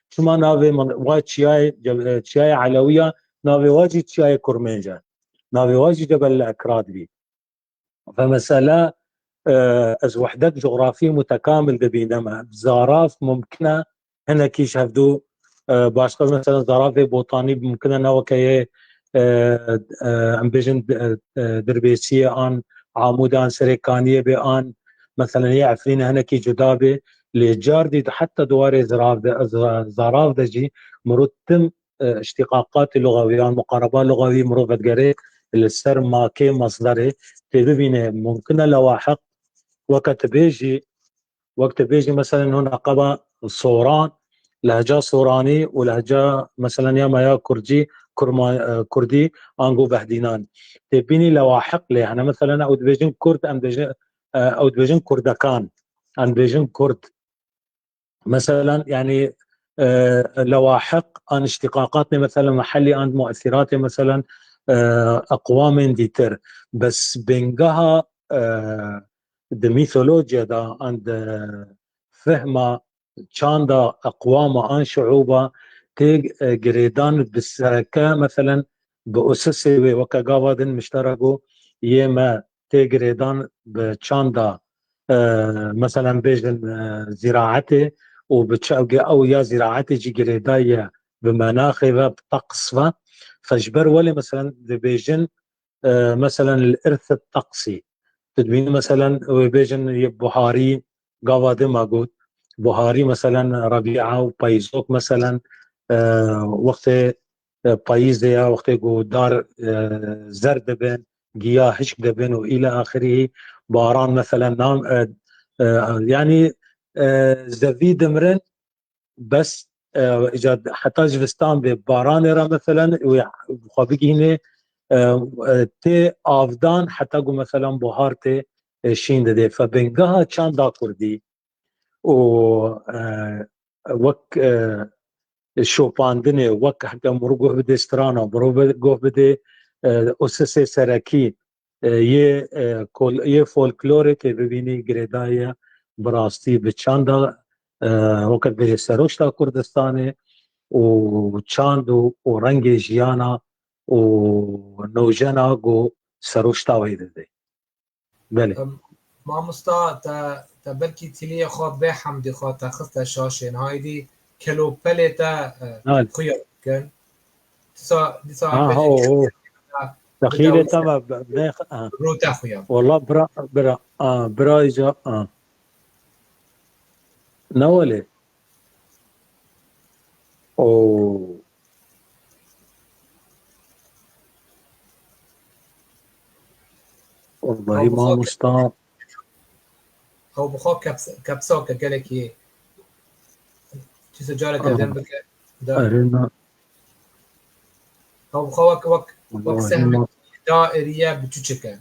شما نافي واي تشياي علوية نافي واجي تشياي كرمنجا نافي واجي جبل الأكراد بي فمسألة از وحدات جغرافية متكامل بينما زاراف ممكنة هنا كيش هفدو باشقر مثلا زرافة بوطاني ممكنة نوكيه ام بيجن دربيسية ان عمودان سريكانية بان مثلا يعفرين هنا كي جدابة لجار دي حتى دواري زراف دجي مرتم اشتقاقات لغوية مقاربة لغوية مروفة قريب السر ما كي مصدري تبينه ممكنة لواحق وقت بيجي مثلا هنا قبا صوران لهجة صوراني ولهجة مثلا يا كردي انقو بهدينان تبيني لواحق لي انا مثلا او بيجن كرد ام بيجن او بيجن كردكان ام بيجن كرد مثلا يعني لواحق ان اشتقاقاتي مثلا محلي عند مؤثراتي مثلا اقوام ديتر بس بينقها الميثولوجيا دا عند فهمه كان دا اقوام عن شعوبه تيج جريدان بالسركه مثلا باسسي وكقابضن مشتركوا يما تيجريدان بشاندا مثلا بيجن زراعتي وبتشاوقي او يا زراعتي جي جريدايا بمناخبه بطقسها فجبر ولي مثلا بيجن مثلا الارث الطقسي تدوين مثلا بيجن بوهاري قوادم ماقود بوهاري مثلا ربيعه وبايزوك مثلا وقت بايزيا وقت دار زرد بن جياه هشك دبن والى اخره باران مثلا نام يعني زفيد مرن بس اجاد حتى جفستان بباران را مثلا وخابقي هنا تي افدان حتى قو مثلا بوهار تي شين ده فبنقها كان دا كردي و وك شوپاندنه وك حتى مرقوه بده استرانا مرقوه بده اسس سرکی یه فولکلوره که ببینی گردای براستی به چند وقت بری سروشتا کردستانه و چند و رنگ جیانا و نوجنا گو سروشتا ویده ده بله مامۆستا تا بەلکی تیلیە خۆ بێ حەمدی خۆ تا خستە شاشێن هایدی کلۆپەلێ تا نال خویا بکەن دیسا هو دخيلة تما بناخ رو تا خویا والله برا إجا نولي أو والله ما مستعد ئەو بخۆ کەپسا کە گەلێکی چیزە جارێکە دەم بکە أرنا ئەو بخۆ وەک سەهم دائریە بچوچەکە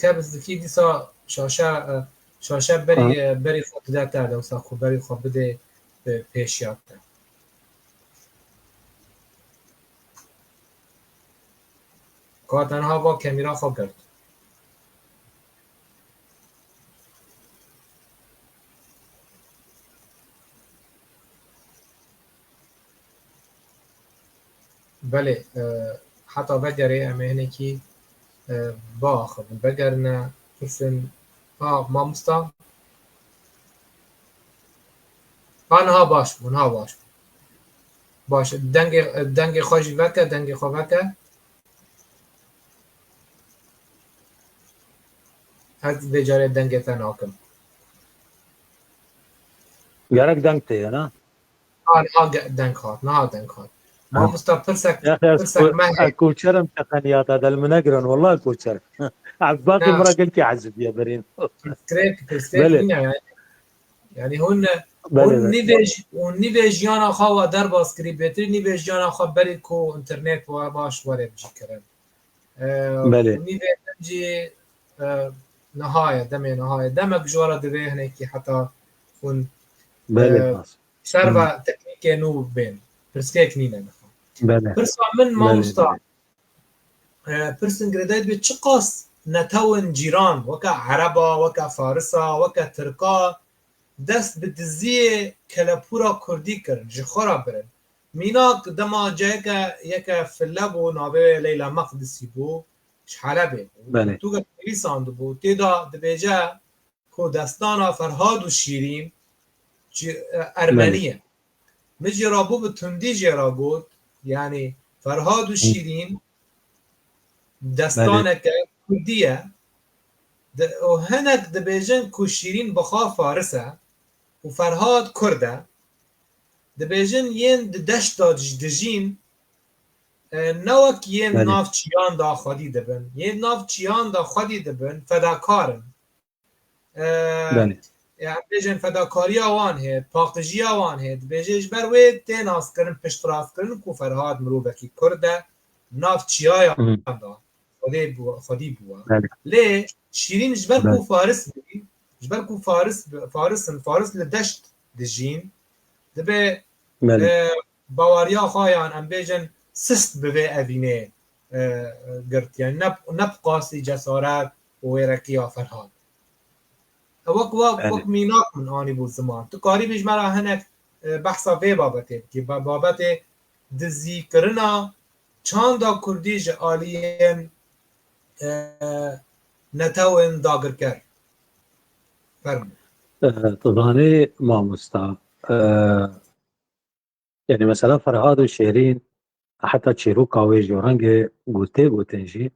کەبزکی دیسا شاشە بەری خۆ بداتە دەوسا خۆ بەری خۆ بدێ پێشیاتە کا تەنها با کەمیرا خۆ کرد بەێ حتا بەگەرێ ئەمە هەنێکی باخ بەگەرنە پرسن مامۆستا هانها باش بوون ها باش باش دەنگی خۆشی بەکە دەنگی خۆ بەکە هەر بێجارێ دەنگێتە ناکەم جارك دنكتي أنا دەنگ هات نها دەنگ هات مامۆستا پرسێک يا أخي الكوتشر امتحانيات هذا المنقرن والله الكوتشر باقي مرة قلت عزب يا برين yani hûn nîvê jiyana xwe we derbas kirî bêtir nîvê jiyana xwe berî ku internet we baş were bijî kirin nîvê jî nihaye demê nihaye demek ji were divê hinekî heta hûn serva teknîkê nû bên pirskek nîne pirsa min mamosta pirsên girêdayî dibê çi qas netewin cîran weka Ereba weka Farisa weka Tirka dest bi diziyê kelepûra Kurdî kirin ji xwe re birin mînak dema ciyeke yeke file bû navê Leyla Meqdisî bû ji Helebê bû tu nivîsan dibû têda dibêje ku destana Ferhad û Şîrîn Ermenî ye min jê rabû bi tundî jê ra got yani Ferhad û Şîrîn destaneke Kurdî ye û hinek dibêjin ku Şîrîn bixwe Faris e û Ferhad Kurd e dibêjin yên di deşta dijîn ne wek yên nav çiyan da xwedî dibin yên nav çiyan da xwedî dibin fedakarin bêjin fedakariya wan heye paqtijiya wan heye dibêje ji ber wê tê naskirin piştravkirin ku Ferhad mirovekî Kurd e nav çiyayan da xwedî bûye lê Şîrîn ji ber ku Faris bû ji ber ku Farisin Faris li deşt dijîn dibe bawariya xwe yan em bêjin sist bi vê evînê girt yani ne qasî cesaret û wêrekiya Ferhad wek mînak min anî bû ziman tu karî bijî me re hinek behsa vê babetê bikî babetê dizîkirina çanda Kurdî ji aliyên netewên dagirker تظاني ما مستا يعني مثلا فرهاد وشيرين حتى تشيروكا ويجي ورانجي قوتنجي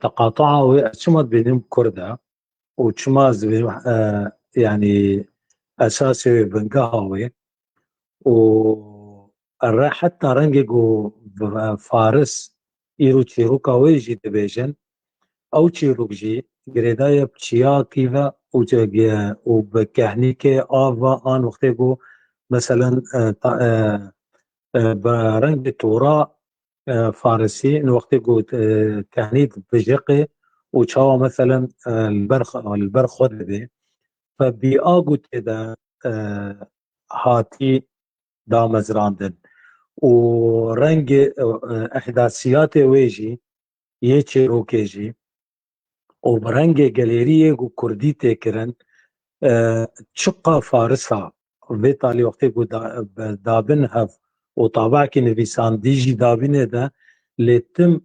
تقاطعا وشمت بينهم كردا وشماز يعني اساسي بنقاوي و حتى رانجي فارس يرو تشيروكا ويجي دبيجن او تشيروكجي جريدايا بتشيا كيفا وبكهنيكي آفا آن وقتيقو مثلا برنج تورا فارسي وقتيقو كهنيت بجيقي وشاوا مثلا البرخ ودبي فبيآقو تيدا هاتي دا مزراندن ورنج احداثيات ويجي يچي روكيجي وبرنج جاليريه وكردي تكرن تشقى فارسها وبالتالي وقت دابنها وطابع كي نفيسان ديجي دابنه ده لتم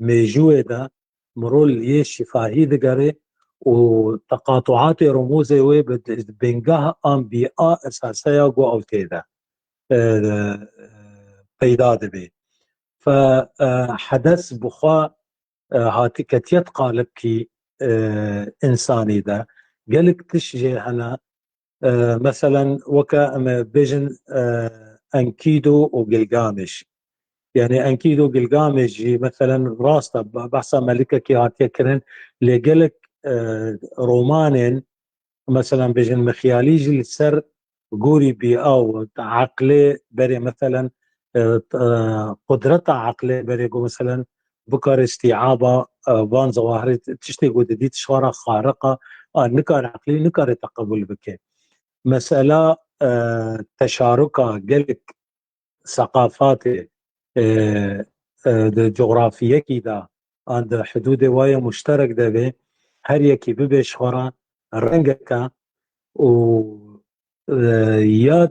ميجوه ده مرول شفاهي دقري وتقاطعات رموزي بينقها ام بيئة اساسية قو او تيدا بيداد بي فحدث بخوا هاتي كتيت قالب كي انساني دا قالك تشجي هنا مثلا وكا بيجن انكيدو وقلقامش يعني انكيدو قلقامش مثلا راستا بحثا ملكة كي هاتي كرن لقلك رومانين مثلا بيجن مخياليجي السر قوري بي او عقلي بري مثلا قدرتها عقلي بري مثلا بكر استيعابا بان ظواهر تشتي قدديت شوارع خارقة نكر عقلي نكر تقبل بكي مسألة تشاركها قلق ثقافاتي جغرافية كده عند حدود وايا مشترك ده بي هر يكي ببش خورا رنگكا و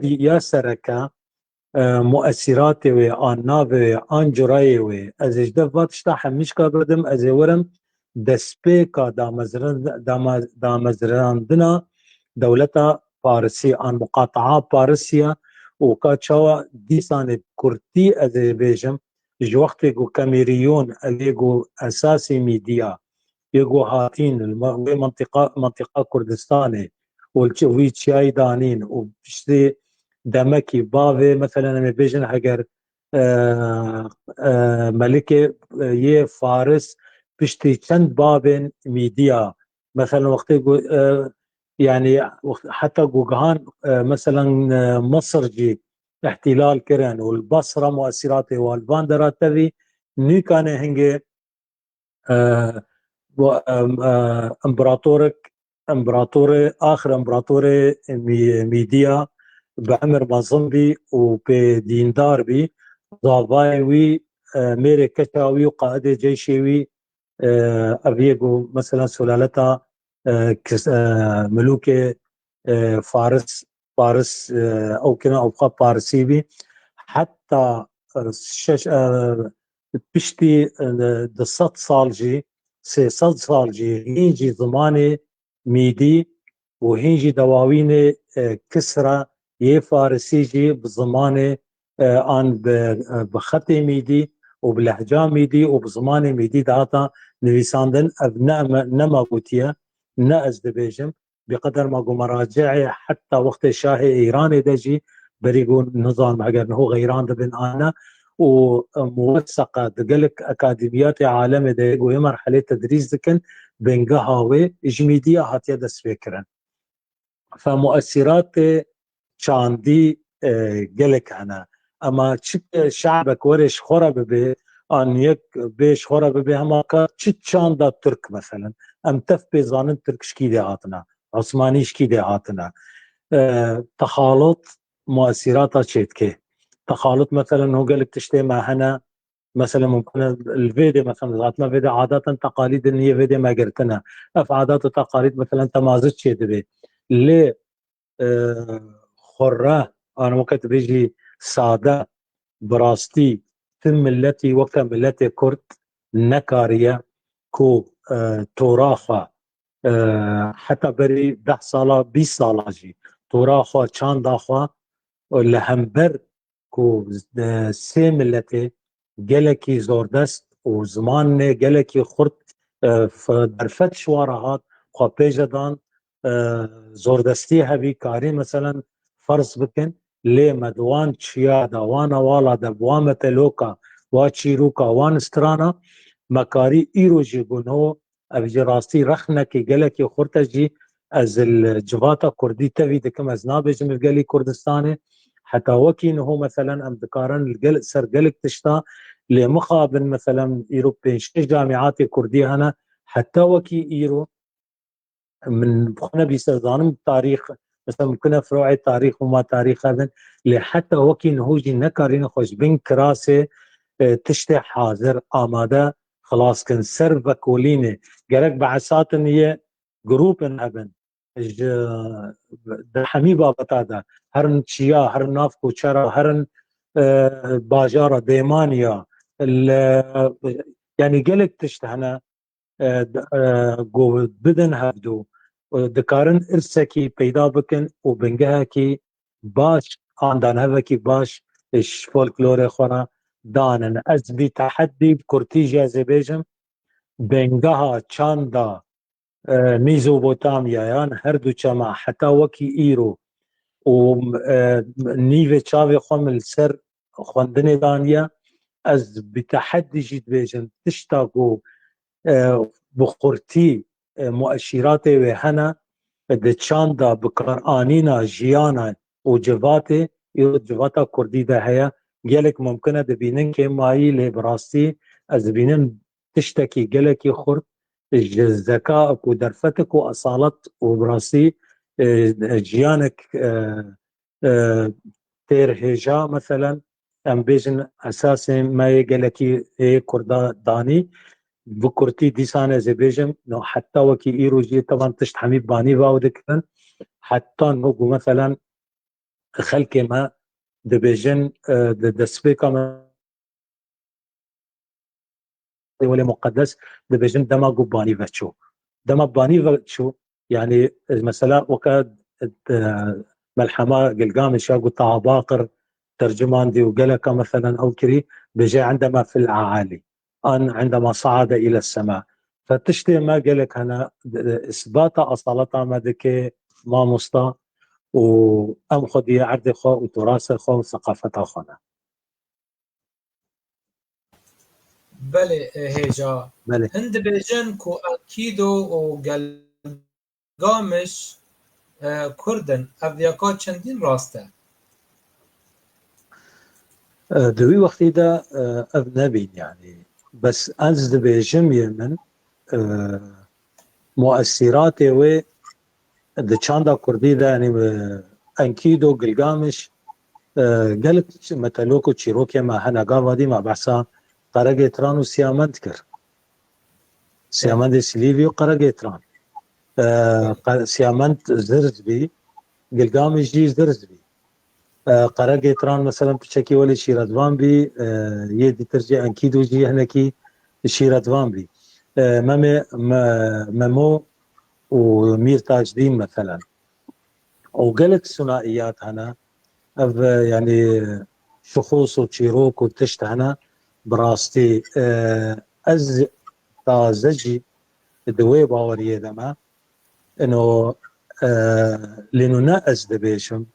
يا سركا مؤثرات و آن ناو آن جرای و از اجده واتشتا همیش که بدم از ورم دسپیکا دامزراندنا دولتا پارسی آن مقاطعه پارسیا و که چاوا دیسان کرتی از بیجم جو وقت گو کمیریون الیگو اساسی میدیا يقو هاتين منطقة كردستاني وي تشاي دانين وبشتي دمكي بافي مثلا بيجن هجر ملكة يه فارس بشتي چند بابن ميديا مثلا وقت يعني حتى قوغان مثلا مصر جي احتلال كرن والبصرة مؤثرات والباندرات تبي ني كان هنجي امبراطوري اخر امبراطوري ميديا بعمر مازنبي وبديندار بي ضافايوي ميري كشاوي وقائد جيشيوي ابيجو مثلا سلالتها ملوك فارس او كنا او فارسي بي حتى بشتي دصت صالجي سيصد صالجي هيجي زماني ميدي وهيجي دواوين كسرة فارسيجي بزماني آن بخط ميدي وبلهجة ميدي وبزمان ميدي داتا نويساندن ابناء نما قوتيا ناز دبيجم بقدر ما قو مراجعي حتى وقت شاهي ايراني دجي بريقون نظام اگر هو غيران دبن انا وموثقه دقلك اكاديميات عالمي ديقو مرحله تدريس دكن بين قهاوي اجميديا هاتيا دس فكرا فمؤثرات شاندي قلك انا اما شعبك ورش خرب به ان يك بيش خرب به هما كا شاندا ترك مثلا ام تف بيزانن ترك شكيدي هاتنا عثماني شكيدي هاتنا تخالط مؤثراتها شيتكي تخالط مثلا هو قال لك تشتي مع هنا مثلا ممكن الفيديو مثلا ذاتنا فيديو عادة تقاليد ان هي فيديو ما قرتنا اف عادات وتقاليد مثلا تمازج شيء دبي ليه خره انا ممكن بيجي ساده براستي ثم التي وكملتي كرت نكاريه كو توراخه حتى بري 10 ساله 20 ساله جي توراخه چان داخه لهمبر كو سي ملتي جلكي زوردست وزمان جلكي خرت درفت شوارهات خو بيجدان زوردستی هبی کاری مثلا فرض بکن لی مدوان چیا دوان والا دبوام تلوکا و چیروکا وان استرانا مکاری ایرو جی گنو ابجی راستی رخنه که گلکی خورتا جی از الجواتا کردی تاوی دکم از نابج مفقلی کردستانه حتى وكي انه مثلا ام ذكران سر قلق تشتا لمخابن مثلا ايروبين شي جامعات كرديه هنا حتى وكي ايرو من بخنا بيستخدم تاريخ مثلا ممكن فروع التاريخ وما تاريخ هذا لحتى وكي نهوجي نكارين خوش بين كراسه تشتي حاضر آماده خلاص كن سر وكولينه قالك بعثات هي جروب ابن حمي بابا هذا هرن تشيا هرن نافكو شرا هرن باجاره ديمانيا يعني قالك تشتهنا گو بدن هفدو دکارن ارسکی پیدا بکن و بنگه کی باش آندان هوا کی باش اش فولکلور خورا دانن از بی تحدی کرتی جازه بیجم بنگه ها چاندا میزوبوتامیا یان هر دو چما حتی وکی ایرو و نیو چاوی خوام سر خوندن دانیا از بی تحدی جید بیجم تشتاقو بخورتی مؤشرات و هنا د چاندا بکار آنینا جیانا و جواته یو جواتا کردی ده هیا گلک ممکنه دبینن که مایی لی براستی از بینن تشتکی گلکی خورد ذکاءك ودرفتك واصالت وبراسي جيانك تير هجا مثلا ام بيجن اساسا ما يقلكي كردا داني بكرتي ديسانه زبيجم نو حتى وكي ايروجي طبعا تشت حميد باني باودكن حتى نوغو مثلا خلكي ما دبيجن دسبيكا ولا مقدس دبيجن دما قباني فتشو دما باني فتشو يعني مثلا وكاد ملحمه قلقامش قلتها باقر ترجمان دي وقلك مثلا او كري بيجي عندما في الاعالي ان عندما صعد الى السماء فتشتي ما قالك هنا اثبات اصالتها مدك ما مستا وام خدي عرض خو وتراث خو وثقافتها خنا بله هجا بله هند بیجن کو اکیدو و گلگامش کردن اویاکا چندین راسته دوی وقتی دا اف نبین يعني بس از دبيجم يمن مؤثرات و د چاندا كردي دا يعني انكيدو قلقامش قالت متلوكو تشيروكي ما هنا قاوادي ما بحثا قرقيتران وسيامند كر سيامند سليفيو قرقيتران سيامند زرزبي قلقامش جي زرزبي قرقيتران مثلا بشكي ولي شيرادوان بي يدي ترجع انكيدو جي هناكي شيرادوان بي ممو ومير تاج دين مثلا وقالت ثنائيات هنا يعني شخوص وتشيروك وتشت هنا براستي از تازجي دوي باوريه دما انه لانه ناقص دبيشم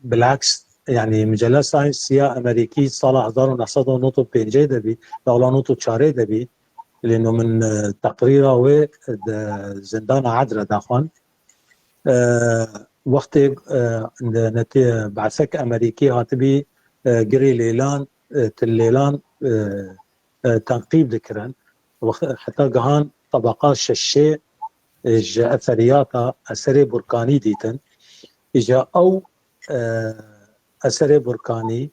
بالعكس يعني مجله ساينسيه امريكي صالح 1995 دبي لولا نوتو تشاري دبي لانه من تقريره و زندان عدرا داخل وقت بعثك امريكي هاتبي قري ليلان تليلان تنقيب ذكرا حتى قهان طبقات ششي اثرياتا اثري بركاني ديتن اجا او اثري بركاني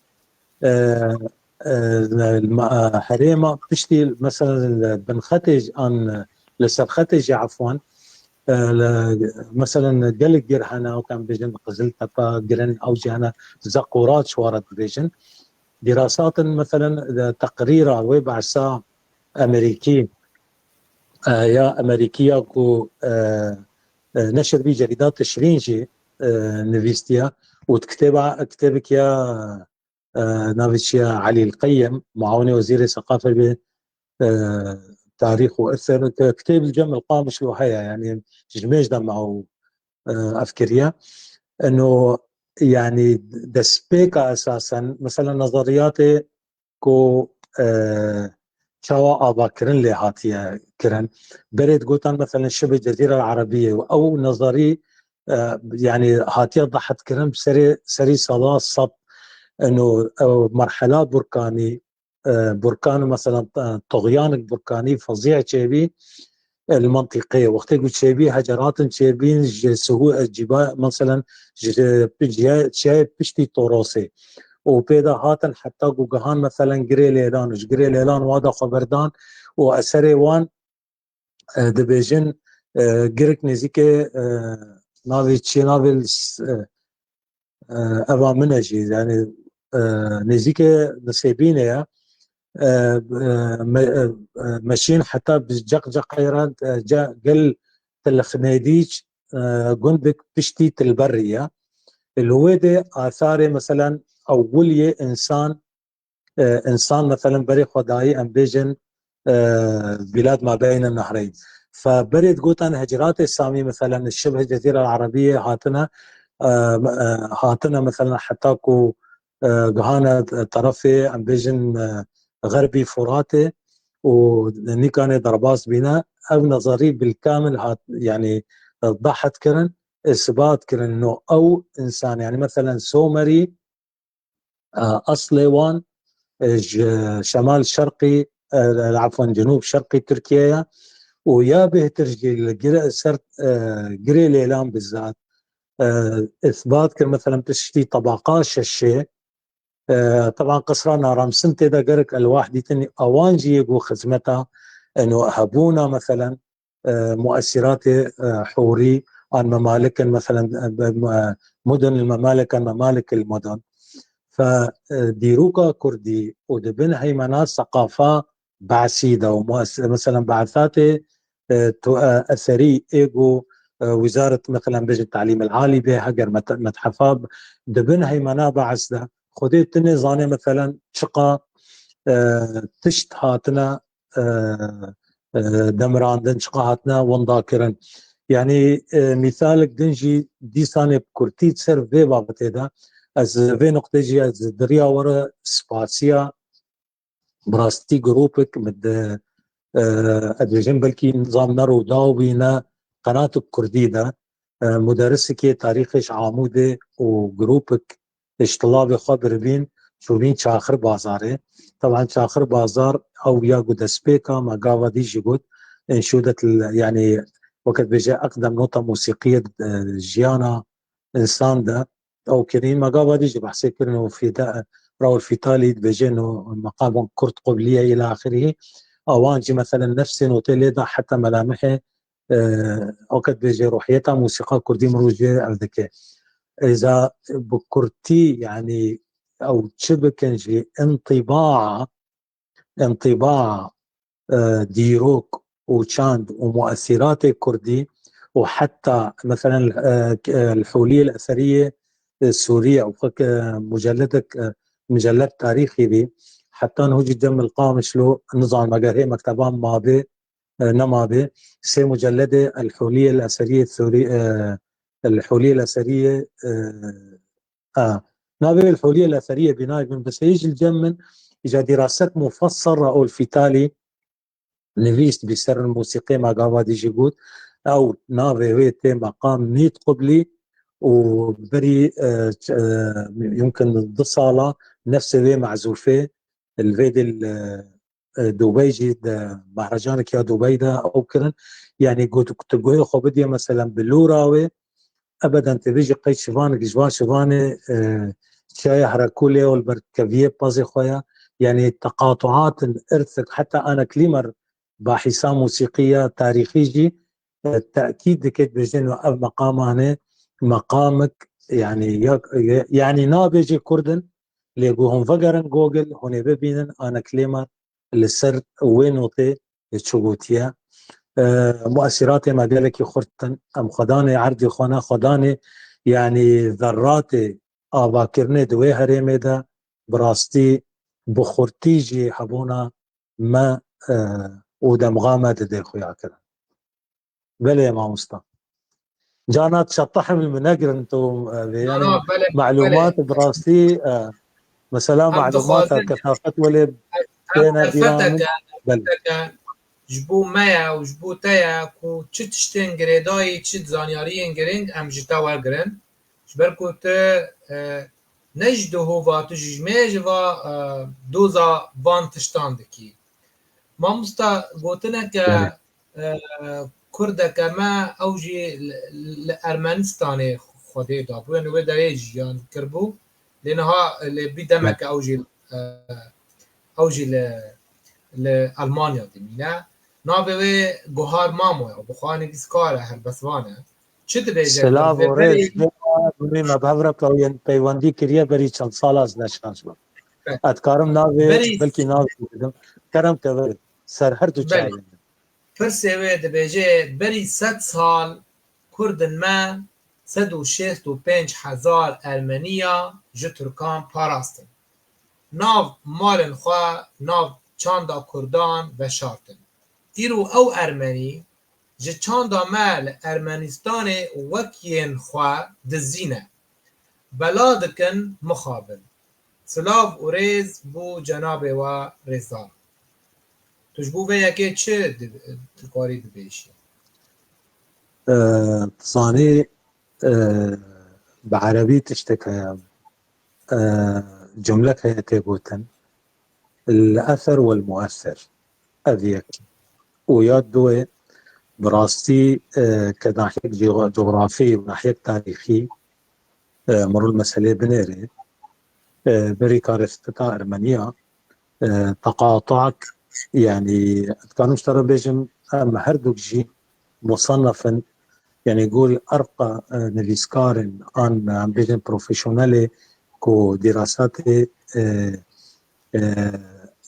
حريمه بتشتي مثلا بنختج عن لسبختج عفوا مثلا قلق جرهنا وكان بيجن قزلتا قرن او جهنا زقورات شوارد بيجن دراسات مثلا تقريرا وبعثا امريكي يا امريكيه كو نشر بي جريدات تشرينجي نفيستيا كتابك يا نافيتشيا علي القيم معاوني وزير الثقافه تاريخ واثر كتاب الجمع القامش وهي يعني جميج ده معه افكاريه انه يعني دسبيكا اساسا مثلا نظرياتي كو شوا ابا كرن لي هاتيه كرن بريد قوتان مثلا شبه الجزيره العربيه او نظري يعني هاتيه ضحت كرن بسري صلاه صب انه مرحله بركاني بركان مثلا طغيان بركاني فظيع تشيبي المنطقيه وقت يقول تشيبي هجرات تشيبين سهو جبال مثلا شايب بشتي طروسي وبيدا هاتن حتى جوجهان مثلا جري ليلان وادا خبردان واثري وان دبيجن جريك نزيكي نافي تشي نافي ابا منجي يعني نزيكي نسيبينيا ماشيين حتى بجقجق خيرات قل تلخنيديج جندك بشتي البرية الويدة آثاري مثلا أولية إنسان مثلا بري خداي أم بيجن بلاد ما بين النهرين فبريد قلت أنا هجرات السامي مثلا الشبه الجزيرة العربية هاتنا مثلا حتاكو قهانا طرفي أم بيجن غربي فراتي وني كان ضرباس بنا او نظري بالكامل يعني ضحت كرن اثبات كرن انه او انسان يعني مثلا سومري اصلي وان شمال شرقي عفوا جنوب شرقي تركيا ويا به ترجي سرت قري ليلان بالذات اثبات كرن مثلا تشتي طبقات الشيء طبعا قصرانا رمسنتي دا قرك الواحد تني اوانجي يقو خدمتها انه هبونا مثلا مؤثرات حوري عن ممالك مثلا مدن الممالك عن ممالك المدن فديروكا كردي ودبن هيمنات ثقافة بعسيدة مثلا بعثات أثري إيجو وزارة مثلا بيجي التعليم العالي به هجر متحفة دبن هيمنا بعسدة خديت تني زاني مثلا شقا تشت هاتنا دمران دن شقا هاتنا ونداكرن يعني مثالك دنجي دي ساني بكورتي تسر في بابتي دا از في نقطة جي از دريا ورا سباسيا براستي جروبك مد ادريجن بلكي نظام نرو داوبينا قناة الكردي دا مدرسك تاريخش عامودة وجروبك اشتلابي خبر بين شو بين شاخر بازاره طبعا شاخر بازار او ياقو دسبيكا ما قاوا دي جيبوت انشودة يعني وقت بيجي اقدم نوتة موسيقية جيانا انسان ده او كريم ما قاوا دي جيب حسيت انه في دا راول في تالي بيجي انه مقام كرد قبلية الى اخره اوانجي مثلا نفس نوتيلي ده حتى ملامحه وقت بيجي روحيتها موسيقى كردي مروجة الذكاء إذا بكرتي يعني أو تشبكنجي انطباع ديروك وشاند ومؤثرات الكردي وحتى مثلا الحولية الأثرية السورية أو مجلد تاريخي بي حتى أنه جدا من القامش له نظام مقاهي مكتبان ما بي نمابي سي مجلدة الحولية الأثرية السورية الحولية الأثرية نابي الحولية الأثرية بناي من بس يجي الجمن إجا دراسات مفصلة أو الفتالي نفيست بسر الموسيقى ما قاوا دي جيبوت أو نابي ويتي مقام نيت قبلي وبري يمكن الضصالة نفس ذي معزوفة الفيدي دبي مهرجانك يا دبي ده او كرن يعني قلت تقول خو بدي مثلا باللوراوي ابدا تبيجي قيد شفانك جوان شفاني شاي حركولي والبركبيه بازي خويا يعني تقاطعات الارث حتى انا كليمر باحثه موسيقيه تاريخيه التاكيد كيت بيجي مقام هنا مقامك يعني نابجي كردن ليقوهم فقرن جوجل هون ببينن انا كليمر اللي سر وين وطي تشوبوتيا مؤثراتي ما قالك خرطن ام خداني عردي خونا خداني يعني ذراتي باكرني دوي هريمي دا براستي بخورتيجي حبونا ما ودمغامة دي خويا كده بلي يا ما مصطفى جانات شطح من المناقر انتم يعني معلومات براستي مثلا معلومات كثافة ولد تينا ديران بل جبو مايا وجبو تايا كو تشتين جريداي تشت زانياريين جرينج ام جتا ورجرن جبركو ت نجدو هو تجميج و دوزا فان تشتاندكي ما مستا قوتنا ك كردا كما اوجي لارمنستان خودي دابو يعني ودا يجي كربو لانها اللي بدمك اوجي لألمانيا دمينا نابه جوهر مامو أو بخاني كسكارة هالبسوانة شد بيجي سلام وريز بني ما بعرف لو ين بيواندي كريه بري چند سال از نشانش با اتکارم ناوی بری بلکی ناوی بدم کرم که سر هر دو بله چاوی پرسێ وێ دەبێژێ بەری 100 ساڵ کوردن me 165,000 ئەرمەنیە ji Turkan parastin. Nav malên xwe nav çanda Kurdan veşartin. Îro ew Ermenî ji çanda me li Ermenistanê wek yên xwe dizîne. Bela dikin mixabin. Silav û rêz bû cenabê we rêzar. Tu ji bo vê yekê çi dikarî dibêjî? تصاني بعربي تشتكى جملة هي تيبوتن الأثر والمؤثر أذيك ويادوي براستي كناحية جغرافي وناحية تاريخي مرو المسألة بنيري بري كارثتا أرمنيا تقاطعك يعني كانوا اشترى بيجم هردوك جي مصنفا يعني يقول أرقى نفيسكارن عن بيجن بروفيشنالي كو دراسات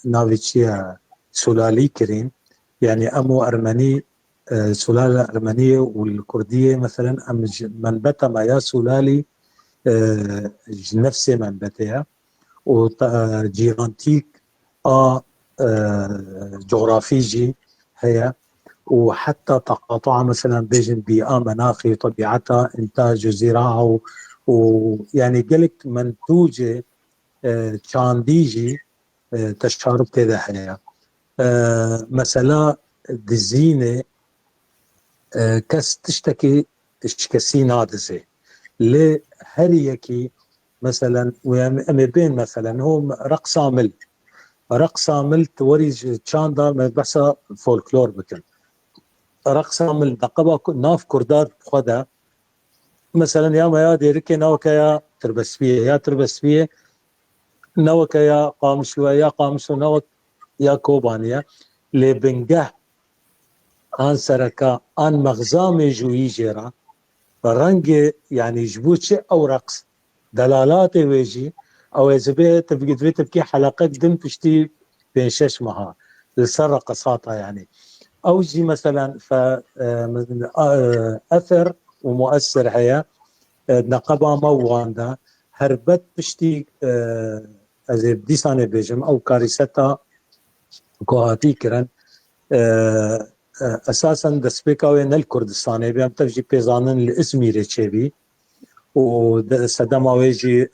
نافيتشيا سلالي كرين يعني أمو أرمني سلالة أرمنية والكردية مثلا أم منبتة ما يا سلالي نفسي منبتها وجيرانتيك جغرافيجي هي وحتى تقاطعها مثلا بين بيئة مناخي طبيعتها إنتاج وزراعة ويعني قلت منتوجة تشانديجي تشارب تيدا حياة مثلا دزينة كس تشتكي تشكسي نادزة لهريكي مثلا ويعني بين مثلا هو رقص عمل توري تشاندا بس فولكلور بكن رقص عمل نقبة ناف كردار خدا مثلا يا ما يا ديركي ناوكا يا تربسبية ناوكا يا قامشلو يا قامشلو ناوك يا كوبانيا لبنجه آن سركا آن مغزام جوي جيرا رنگ يعني جبوتش أو رقص دلالات ويجي أو إذا تبكي حلقات دم تشتي بين شش مها لسر قصاتها يعني أو جي مثلا أثر ومؤثر هي نقبة مواندا هربت بشتي از بديسانه بيجم او كارثتا كوهاتي كرن اساسا دسبيكاوي نل كردستاني بيام تفجي بيزانن الاسميري تشيبي وسدما ويجي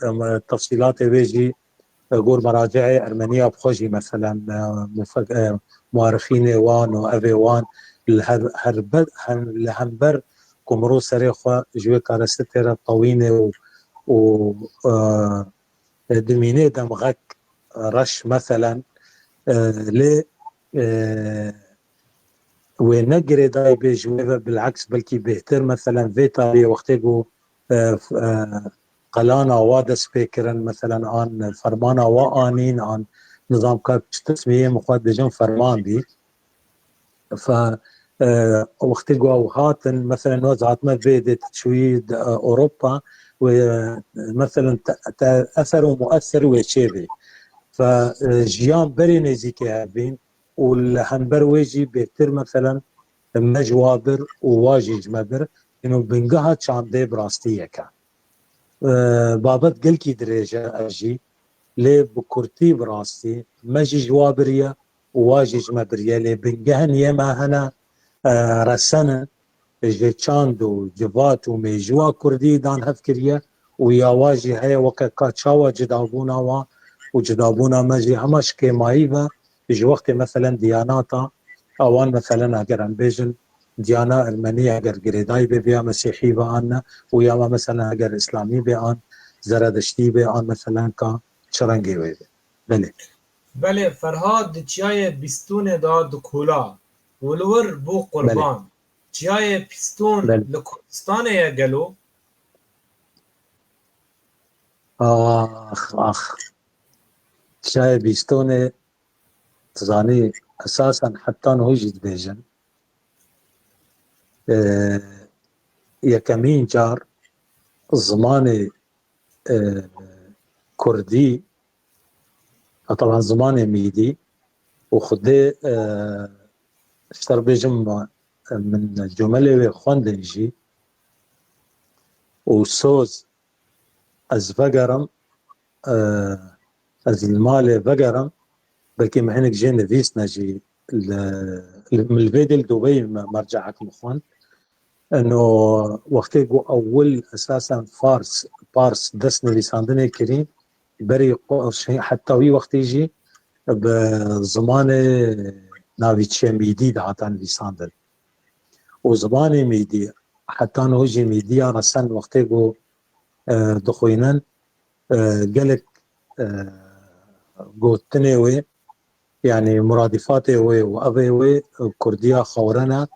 تفصيلات ويجي قول مراجعي ارمنيه بخوجي مثلا مؤرخين وان وافي وان الهمبر كمرو سريخوا جوي كارستيرا طوينه و دميني دمغك رش مثلا ل ونقري داي بجوي بالعكس بلكي بيهتر مثلا فيتاري وقتيقو قلانا وادس بيكرن مثلا عن فرمانا وآنين عن نظام كاب تسمية مقاد بجن فرمان دي ف وقتيقو اوهاتن مثلا وزعت ما فيدت شويد اوروبا ومثلا اثر ومؤثر وشيبي فجيان بري نزيكي هابين والهنبر ويجي بيتر مثلا مجوابر وواجي جمبر انه بنقها شاندي براستيكا بابت قلكي دريجة اجي لي بكورتي براستي مجي جوابريا وواجي جمبريا لي بنقهن يما هنا رسنة جيتشاندو جفات وميجوا كردي دان هفكريا ويا واجي هي وكا تشاوا جدابونا وجدابونا ماجي همش كيمايبا في وقت مثلا دياناتا اوان مثلا اگر بيجن ديانا ارمنيه اگر جريداي بيا مسيحي بان ويا مثلا اگر اسلامي بان زرادشتي بان مثلا كا چرنگي وي بله فرهاد چیای بیستون دا دکولا ولور بو قربان چیای پیستون لکردستان یا گلو اخ شاي بيستوني تزاني اساسا حتى انه يجي بيجن يا كمين جار زماني كردي طبعا زماني ميدي وخدي اشتر بيجم من جملة خوندنجي وسوز از فقرم از المال فقرم بلكي محنك جي نفيس نجي من الفيديو دبي مرجعك مخوان انه وقتی گو اول اساسا فارس دست نویساندن کریم بری حتی وی وقتی يجي بزمان ناویچه میدی دهاتا نویساندن و زمان میدی حتی نوجي میدی رسن وقتی گو دخوینن قالك قوتني وي يعني مرادفاتي وي وابي وي كردية خورنا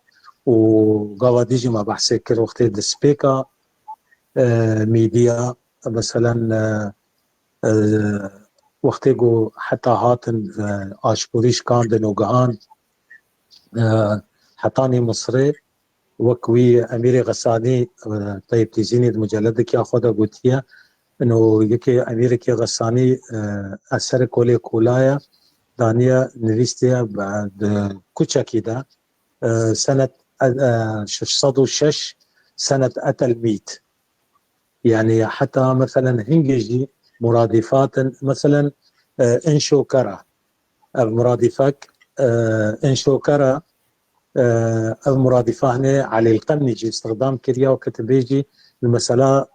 وقواديجي ما بحسي كل وقت دسبيكا ميديا مثلا وقت جو حتى هاتن اشبوريش كاندن وقعان حتاني مصري وكوي اميري غساني طيب تيزيني مجلدك ياخذها قلتيها انه يكي اميري كي غساني اثر كولي كولايا دانيا نفيستيا بعد كوتشا كده سنة 606 سنة أتى 100 يعني حتى مثلا هنجي مرادفات مثلا انشو كرة مرادفك انشو كرة المرادفة هنا على القمنجي استخدام كريا وكتبيجي المسألة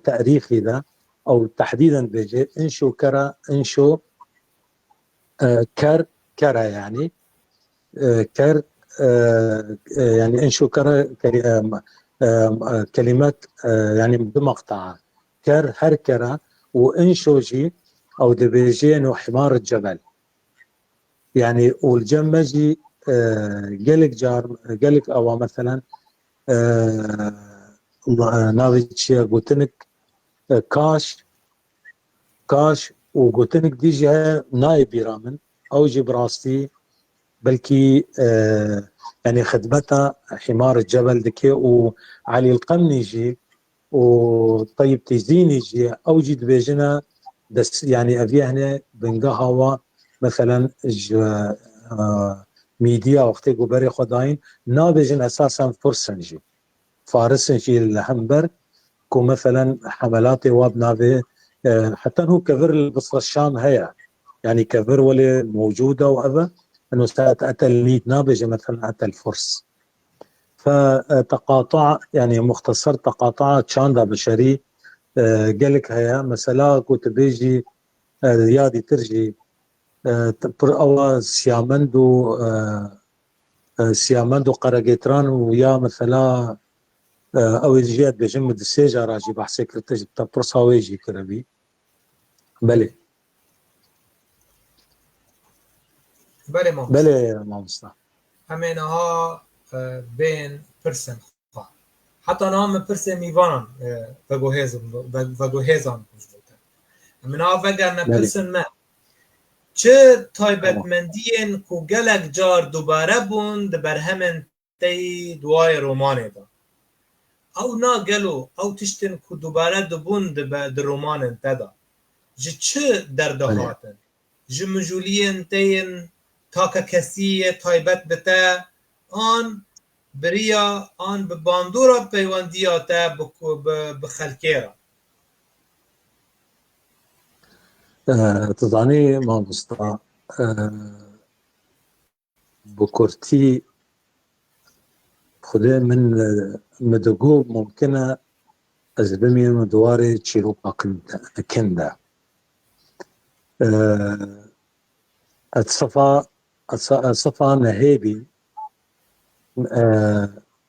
تاريخي ذا أو تحديدا بيجي انشو كرة انشو كرة يعني كر يعني انشو كلمات يعني بمقطع كر هركرة وانشوجي او دبيجي انه حمار الجبل يعني والجمجي قالك جار قالك او مثلا نافيتشي قوتنك كاش وقوتنك ديجي نايبي رامن او جبراستي بلكي يعني خدمتها حمار الجبل دكي وعلي القمني يجي وطيب تزين يجي اوجد بيجنا بس يعني ابي هنا بنقهوة مثلا ميديا وقتي قبري خداين نابجن اساسا فرسنجي فارسنجي الهمبر كو مثلا حملاتي واب نافي حتى هو كفر البصرة الشام هي يعني كفر ولي موجودة وهذا انه أتى الميت نابجة مثلا أتى الفرس فتقاطع يعني مختصر تقاطع تشاندا بشري قالك هيا مثلا كنت بيجي رياضي ترجي او سيامندو قرقيتران ويا مثلا او جيات بجمد السيجا راجي بحسك تجي تبرصها ويجي كربي بلي ما مصطفى همین ها بین پرسن خواه حتی نام پرسن میوانم وگوهیزان بجوده همین ها وگر نپرسن من چه تایبتمندین که گلک جار دوباره بوند بر همین تی دوای رومانه دا او نا گلو او تشتن که دوباره دو بوند در رومانه دا جه چه درده هاتن جه مجولین تین تاکه کسی تایبت بته آن بریا آن به باندورا پیوندیا تا بخلکه را تظني ما مصطفى بكرتي خده من مدقوب ممكنة أزبمي مدواري تشيروبا كندا الصفا نهيبي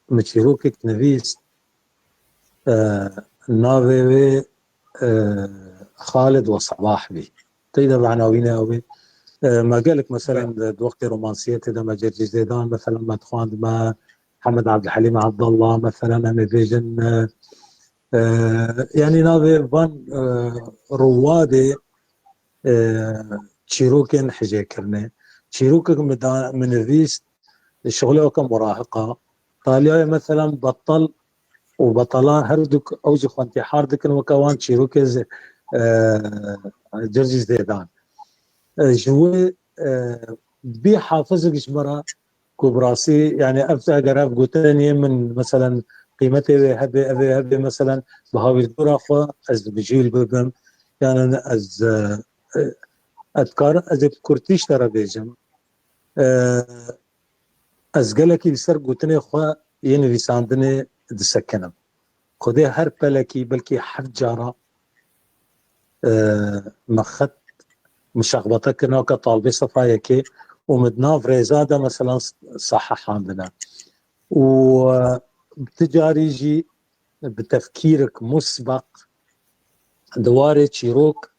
متشيروكك نفيس نافي خالد وصباح بي تيدا بعناوينه أوي ما قالك مثلا وقت رومانسية إذا ما جرجي زيدان مثلا ما تخواند ما محمد عبد الحليم عبد الله مثلا أنا فيجن يعني نافي فان روادي تشيروكن حجي كرني تشيروكك من فيست شغله كمراهقة طاليا مثلا بطل وبطلان هردك اوجخ انتحار دكن وكوان تشيروكز جرجي زيدان جوي بي حافظك جمرة كوبراسي يعني أفتح قراب قوتاني من مثلا قيمتي هبي مثلا بهاوي الدورة أخوة أز بجيل ببم يعني أز أذكر أز كورتيش ترى بيجم أز قالكي بسر قوتاني أخوة ينوي ساندني دسكنم خذي هر بلكي بلكي حف جارة مخت مشغبطك انه كطالبي صفايكي ومدنا فريزاده مثلا صحح عندنا وبتجاريجي بتفكيرك مسبق دواري تشيروك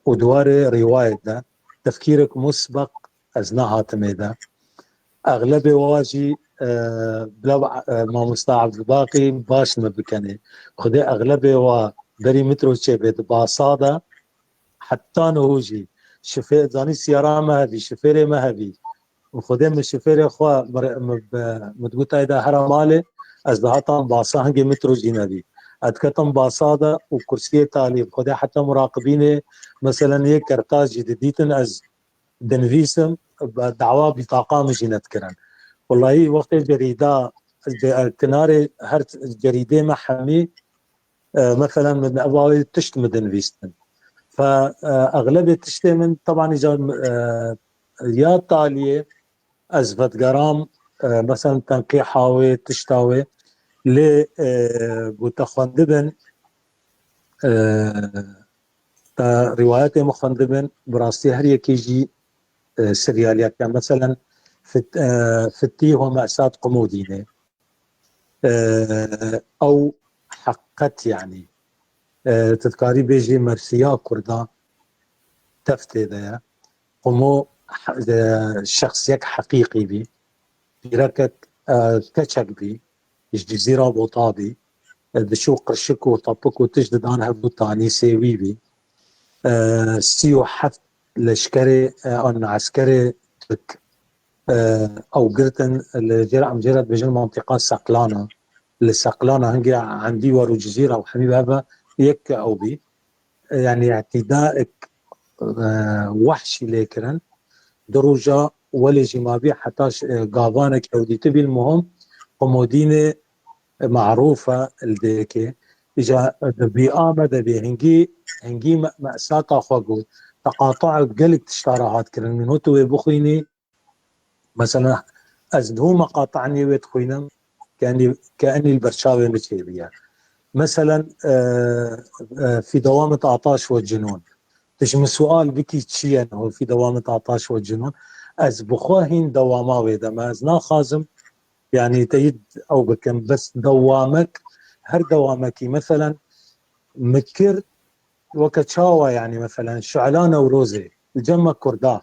ودواري رواية ده تفكيرك مسبق أزناها تميدا أغلبي واجي بلا ما مستعب الباقي باش مبكني خدي أغلبي بري مترو تشيبت باصادة حتى نهوجي شفير زاني سيارة ما هبي شفيري ما هبي وخدي من الشفير اخوا متقوت ايدا هرا مالي از دهاتان باصا هنجي مترو جينبي اتكتم باصادا وكرسي تالي خدي حتى مراقبيني مثلا هيك كرتاج جديدين از دنفيسم دعوة بطاقة مجي نتكرن والله وقت الجريدة كناري هر جريدة محمي مثلا من أبوي تشتم دنفيستن فأغلبية تشتي من طبعا يا طالية أزفت جرام مثلا تنقيحاوي تشتاوي ل بتخندبن روايات مخندبن براستي هر يكيجي سرياليات يعني مثلا فتي هو مأساة قمودينة أو حقت يعني تذكاري بيجي مرسيا كردا تفتي ذا قمو شخصيك حقيقي بي بيركك كشك بي إيش جزيرة بوطابي بشو قرشك وطبك وتجدد عنها بوطاني سيوي بي سيو حفت لشكري أن عسكري ترك أو قرتن اللي عم جرت بجن منطقة سقلانة السقلانة هنجي عندي ورو جزيرة وحبيب هذا يك أو بي يعني اعتدائك وحشي ليكرن دروجة ولا جمابي حتى قاضانك أو دي تبي المهم قمودينة معروفة الديكي إجا بيئامة دبي هنجي مأساة أخوة تقاطع قلق تشتارهات كرن من هوتو بخويني مثلا أزدهو مقاطعني ويتخوينم كأني البرشاوي متشيبية مثلا في دوامة عطاش والجنون تجم السؤال بكي تشي انه في دوامة عطاش والجنون از بخواهين دواماوي دما از ناخازم يعني تيد او بكم بس دوامك هر دوامكي مثلا مكر وكتشاوى يعني مثلا شعلانة وروزي الجمة كردا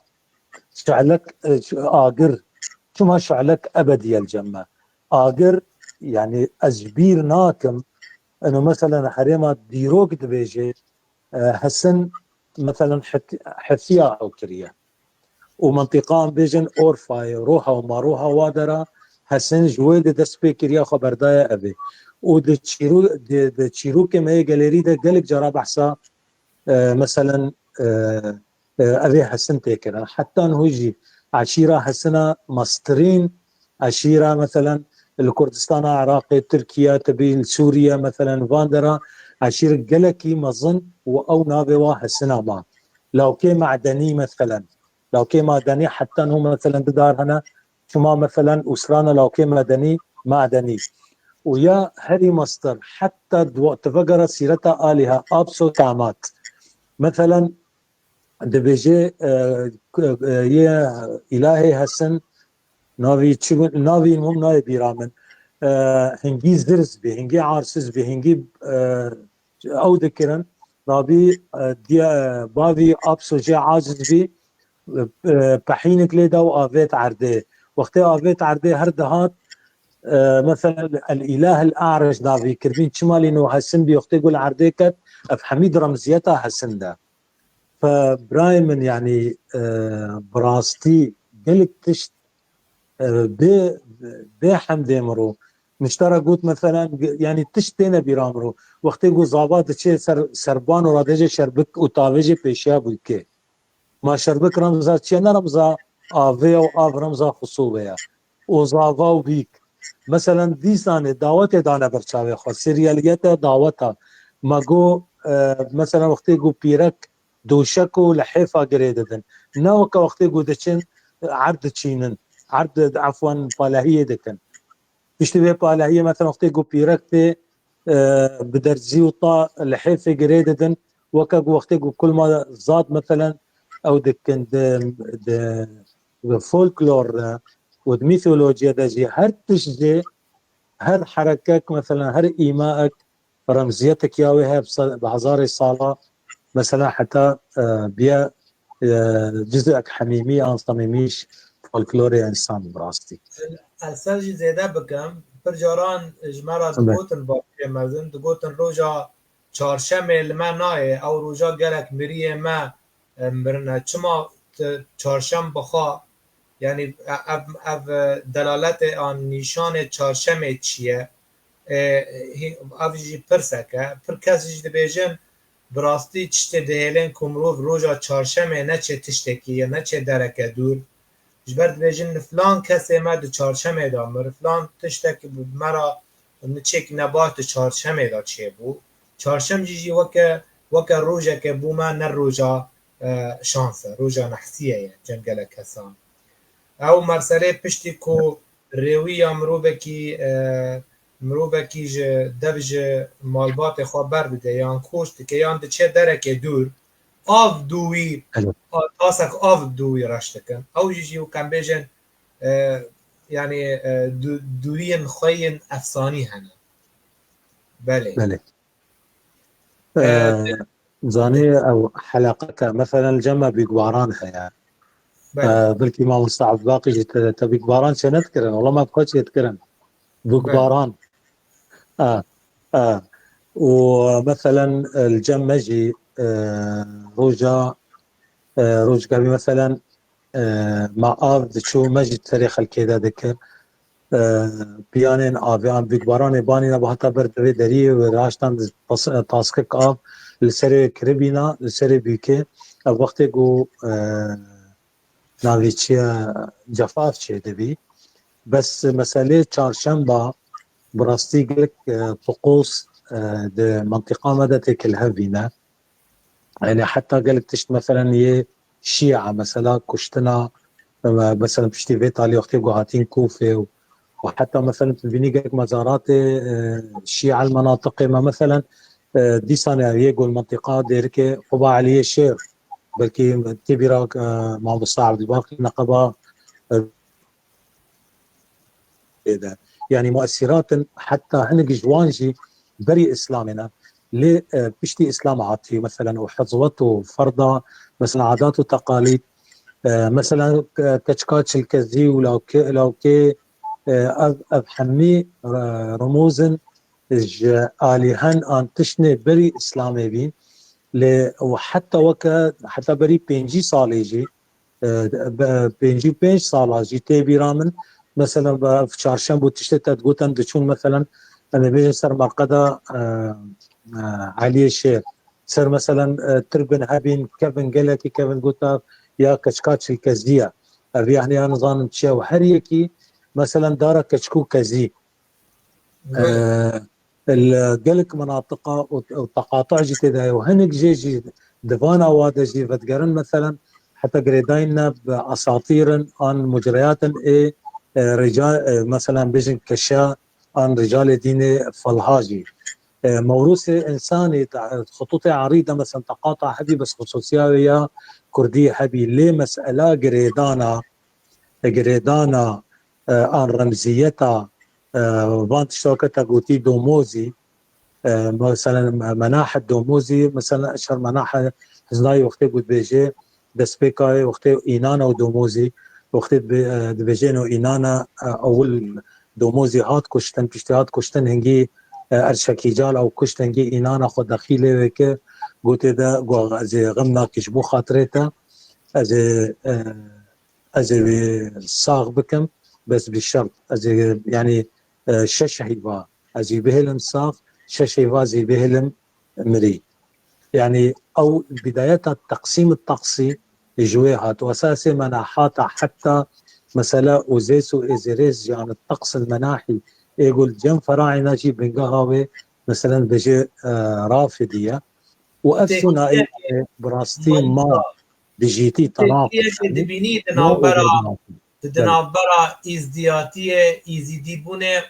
شعلك آقر شما شعلك أبدي الجمة آقر يعني أجبير ناكم انه مثلا حريمة ديروك دبيجي هسن مثلا حثيا او كريا ومنطقان بيجن اورفاي روحا وما روحا وادرا هسن جويل دست بي كريا خبردايا ابي ودتشيرو كما هي جاليري ده قالك جرى بحثا مثلا ابي هسن تيكرا حتى انه يجي عشيره هسنا مصدرين عشيره مثلا الكردستان عراقي تركيا تبي سوريا مثلا فاندرا عشيره قلكي مظن او نابوا هسنا ما لو كي معدني مثلا لو كي معدني حتى انه مثلا بدار هنا شما مثلا اسرانا لو كي معدني ويا هري مصدر حتى تفقر سيرتها آلهة أبسو تعمات مثلا دبيجي يا إلهي هسن ناوي تشغل ناوي المهم ناوي بيرامن هنجي زرز بي هنجي عارسز بي هنجي أو ذكرن ناوي ديا باوي أبسو جي عاجز بي بحينك ليدا وآفيت عرده وقت آفيت عرده هر دهات مثلا الاله الاعرج دافي كربين شمالي انه هسن بيختي يقول عرديكت افحميد رمزيتها هسن ده فبرايمن يعني براستي قلت تشت بي حمد مرو نشترى قوت مثلا يعني تشتينا بيرامرو وقتی گو زابات چه سربان و رادجه شربک و تاویجه پیشیا بوده ما شربک رمزا چه نه رمزا آوه و آو رمزا خصوبه یا و زاوا و بیک مثلا دیسانه دعوت دانه برچاوه خود سریالیت دعوتا ما گو مثلا وقتی گو پیرک دوشک و لحیفا گریده دن نه که وقتی گو دچن عرض چینن عرض عفوا پالهیه دکن تشتبه پالهیه مثلا وقتی گو پیرک ته بدرزي وطا لحيفه جريدة وكا وقتي كل ما زاد مثلا او دكن د فولكلور والميثولوجيا دجي هر تشجي هر حركك مثلا هر ايمائك رمزيتك ياويها بهزار الصالة مثلا حتى بيا جزءك حميمي ان صميميش فولكلوري انسان براستي السرجي زيادة بكم برجاران جمرة دقوتن باقي مزن دقوتن روجا چهارشنبه لما نایه او روجا گلک مریه ما مرنه چما چهارشنبه بخوا یعنی اف دلالت آن نیشان چهارشنبه چیه اف جی پرسکه پر کسی جی بیجن براستی چشت دهیلن کمروف روجا چهارشنبه نه چه تشتکی یا نه چه درکه دور جبرت بیجن فلان کسی ما دو چهارشنبه دا مر فلان تشتکی مرا نچک نبات چهارشنبه دا چیه بو چهارشنبه جی وکه روجا که بو ما نه روجا شانسه روجا نحسیه جنگل کسان او مرسله پشتی کو روی مروبکی دبج مالبات خواه بر بده یان کوشت که یان ده چه درک دور آف دوی تاسک آف دوی رشتکن او جیجی و کم بیجن یعنی دوین خوین افسانی هنه بله زاني او حلقتها مثلا الجمع بقبارانها يعني بلكي ما مستعب باقي تبي قباران شو نذكرن والله ما بقيتش يذكرن بقباران ومثلا الجمجي روجا كبي مثلا ما آف شو مجد تاريخ الكيدا ذكر بيانين آفيان بقباران باني نبهتا بردوي دري وراشتان تاسكك آف لسري كريبينا لسري بيكي الوقت جو ناويتشيا جفاف چه دبي بس مسألة چهارشنبه براستي قلك طقوس د منطقة مدتك الهفينة يعني حتى قلك تشت مثلا يه شيعة مثلا كشتنا مثلا بشتي في ايطاليا وقتي قاعدين كوفة وحتى مثلا تبيني قلك مزارات الشيعة المناطق ما مثلا دي سنة يقول المنطقة ديرك قبا عليه شير بلكي تبيرا مع مصاعب الباقي نقبا يعني مؤثرات حتى هنك جوانجي بري اسلامنا ليه بشتي اسلام عاطفي مثلا وحظوته فرضه مثلا عادات وتقاليد مثلا كشكاتش الكزي لو كي ابحمي رموزن آلهن ان تشني بري اسلامي بين وحتى وكا حتى بري بينجي صاليجي بينجي بينج صالاجي تيبي رامن مثلا في چهارشنبه تشتت تقولن دشون مثلا انا بيجي سر مرقده علي الشير سر مثلا تربن هابين كيفن قالكي كيفن قلت يا كشكاتش الكزيه ابي يعني انا ظان تشاو حريكي مثلا دار كشكو كزي قالك مناطق وتقاطع جي كذا وهنك جي دفانا وادجي فتقرن مثلا حتى قريداينا باساطير ان مجريات ايه رجال مثلا بيجن كشاء عن رجال دين فالهاجي موروث انساني خطوط عريضه مثلا تقاطع حبي بس خصوصيه كرديه حبي ليه مساله جريدانا ان رمزيتها بانت شوكتا قوتي دوموزي مثلا مناحه دوموزي مثلا اشهر مناحه حزناي وقتي قلت بيجي دسبيكاي وقتي اينانا ودوموزي وقتی دبیجن و اینانا اول دوموزی هات کشتن پشتی هات کشتن هنگی ارشکیجال او کشتن هنگی اینانا خود دخیله وکه گوته دا گو از غمنا کشبو خاطرتا از ساغ بكم بس بالشرط از يعني شش هيفا أجي بهلم صاف شش هيفا زي بهلم مري يعني أو بدايتها التقسيم الطقسي جويهات وأساسي مناحاتها حتى مثلا أوزيسو إزيريز يعني الطقس المناحي يقول جن فراعنة جي بنقهوة مثلا بجي رافدية وأثنائية تكیه که براستي ما مایدا بجيتي تناقض تکیه که يعني دبینی مو دنابرا وبرناطي بله دنابرا ازدیاتیه ایزیدی بونه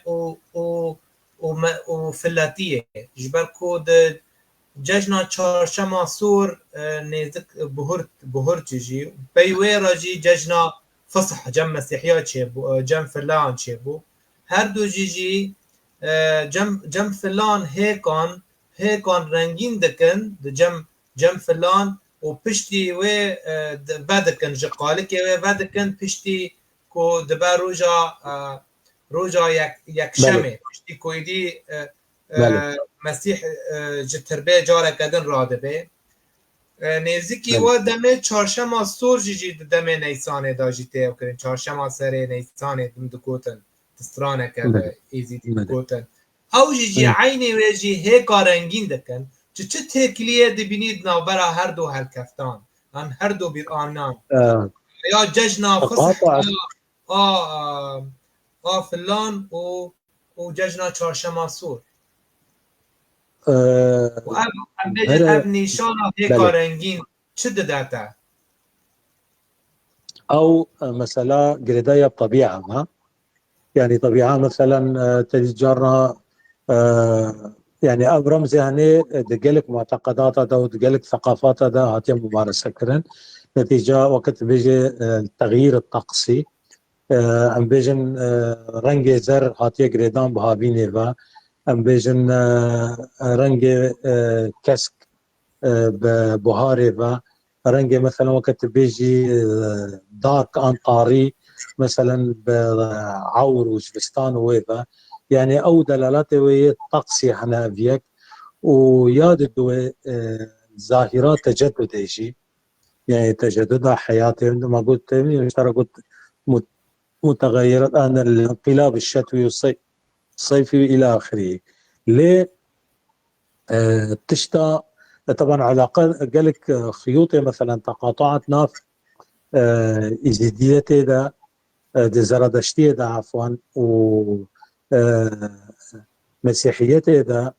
و فلاتیه جبر کود جشن چهارشنبه سور نزدیک بهور چیجی پیوی راجی جشن فصح جم مسیحیا چه بو جم فلان چه بو هر دو جیجی جم فلان هیکان رنگین دکن د جم فلان و پشتی و ودکن جقاله که و ودکن پشتی کو دبر روجا یک بله شمه پشتی کویدی بله مسیح ji carekedin radibe nêzikî بله we demê çarşema sor jî di demê Neysanê da jî têv kirin çarşema serê Neysanê din digotin straneke بله êzîdî بله digotin ew jî eynê wê jî hêka rengîn dikin çi têkiliyê dibînî di navbera her du helkeftan an her du bîranan ya cejna Fisih قاطعة a filan û cejna çarşema sor و ام بيجن برا اب نيشانا هيكا بله رنگين چه داتا أو مثلا قرداية بطبيعة ما يعني طبيعة مثلا تجارنا يعني أبرمز يعني دقلك معتقدات هذا ودقلك ثقافات هذا هاتي ممارسة كرن نتيجة وقت بيجي التغيير الطقسي ام بيجن رنگ زر هاتي قردان بهابيني و ام بيجن رنگ كسك ببهاري و رنگ مثلا وقت بيجي دارك انطاري مثلا بعور وجبستان ويفا يعني او دلالات وي طقسي حنا فيك وياد ظاهرات تجدد يجي يعني تجدد حياتي عندما قلت قلت متغيرات أن الانقلاب الشتوي والصيفي إلى آخره ليه تشتا طبعا علاقات قالك خيوطي مثلا تقاطعت ناف إزيديتي دا دي زرادشتي دا عفوا و مسيحيتي دا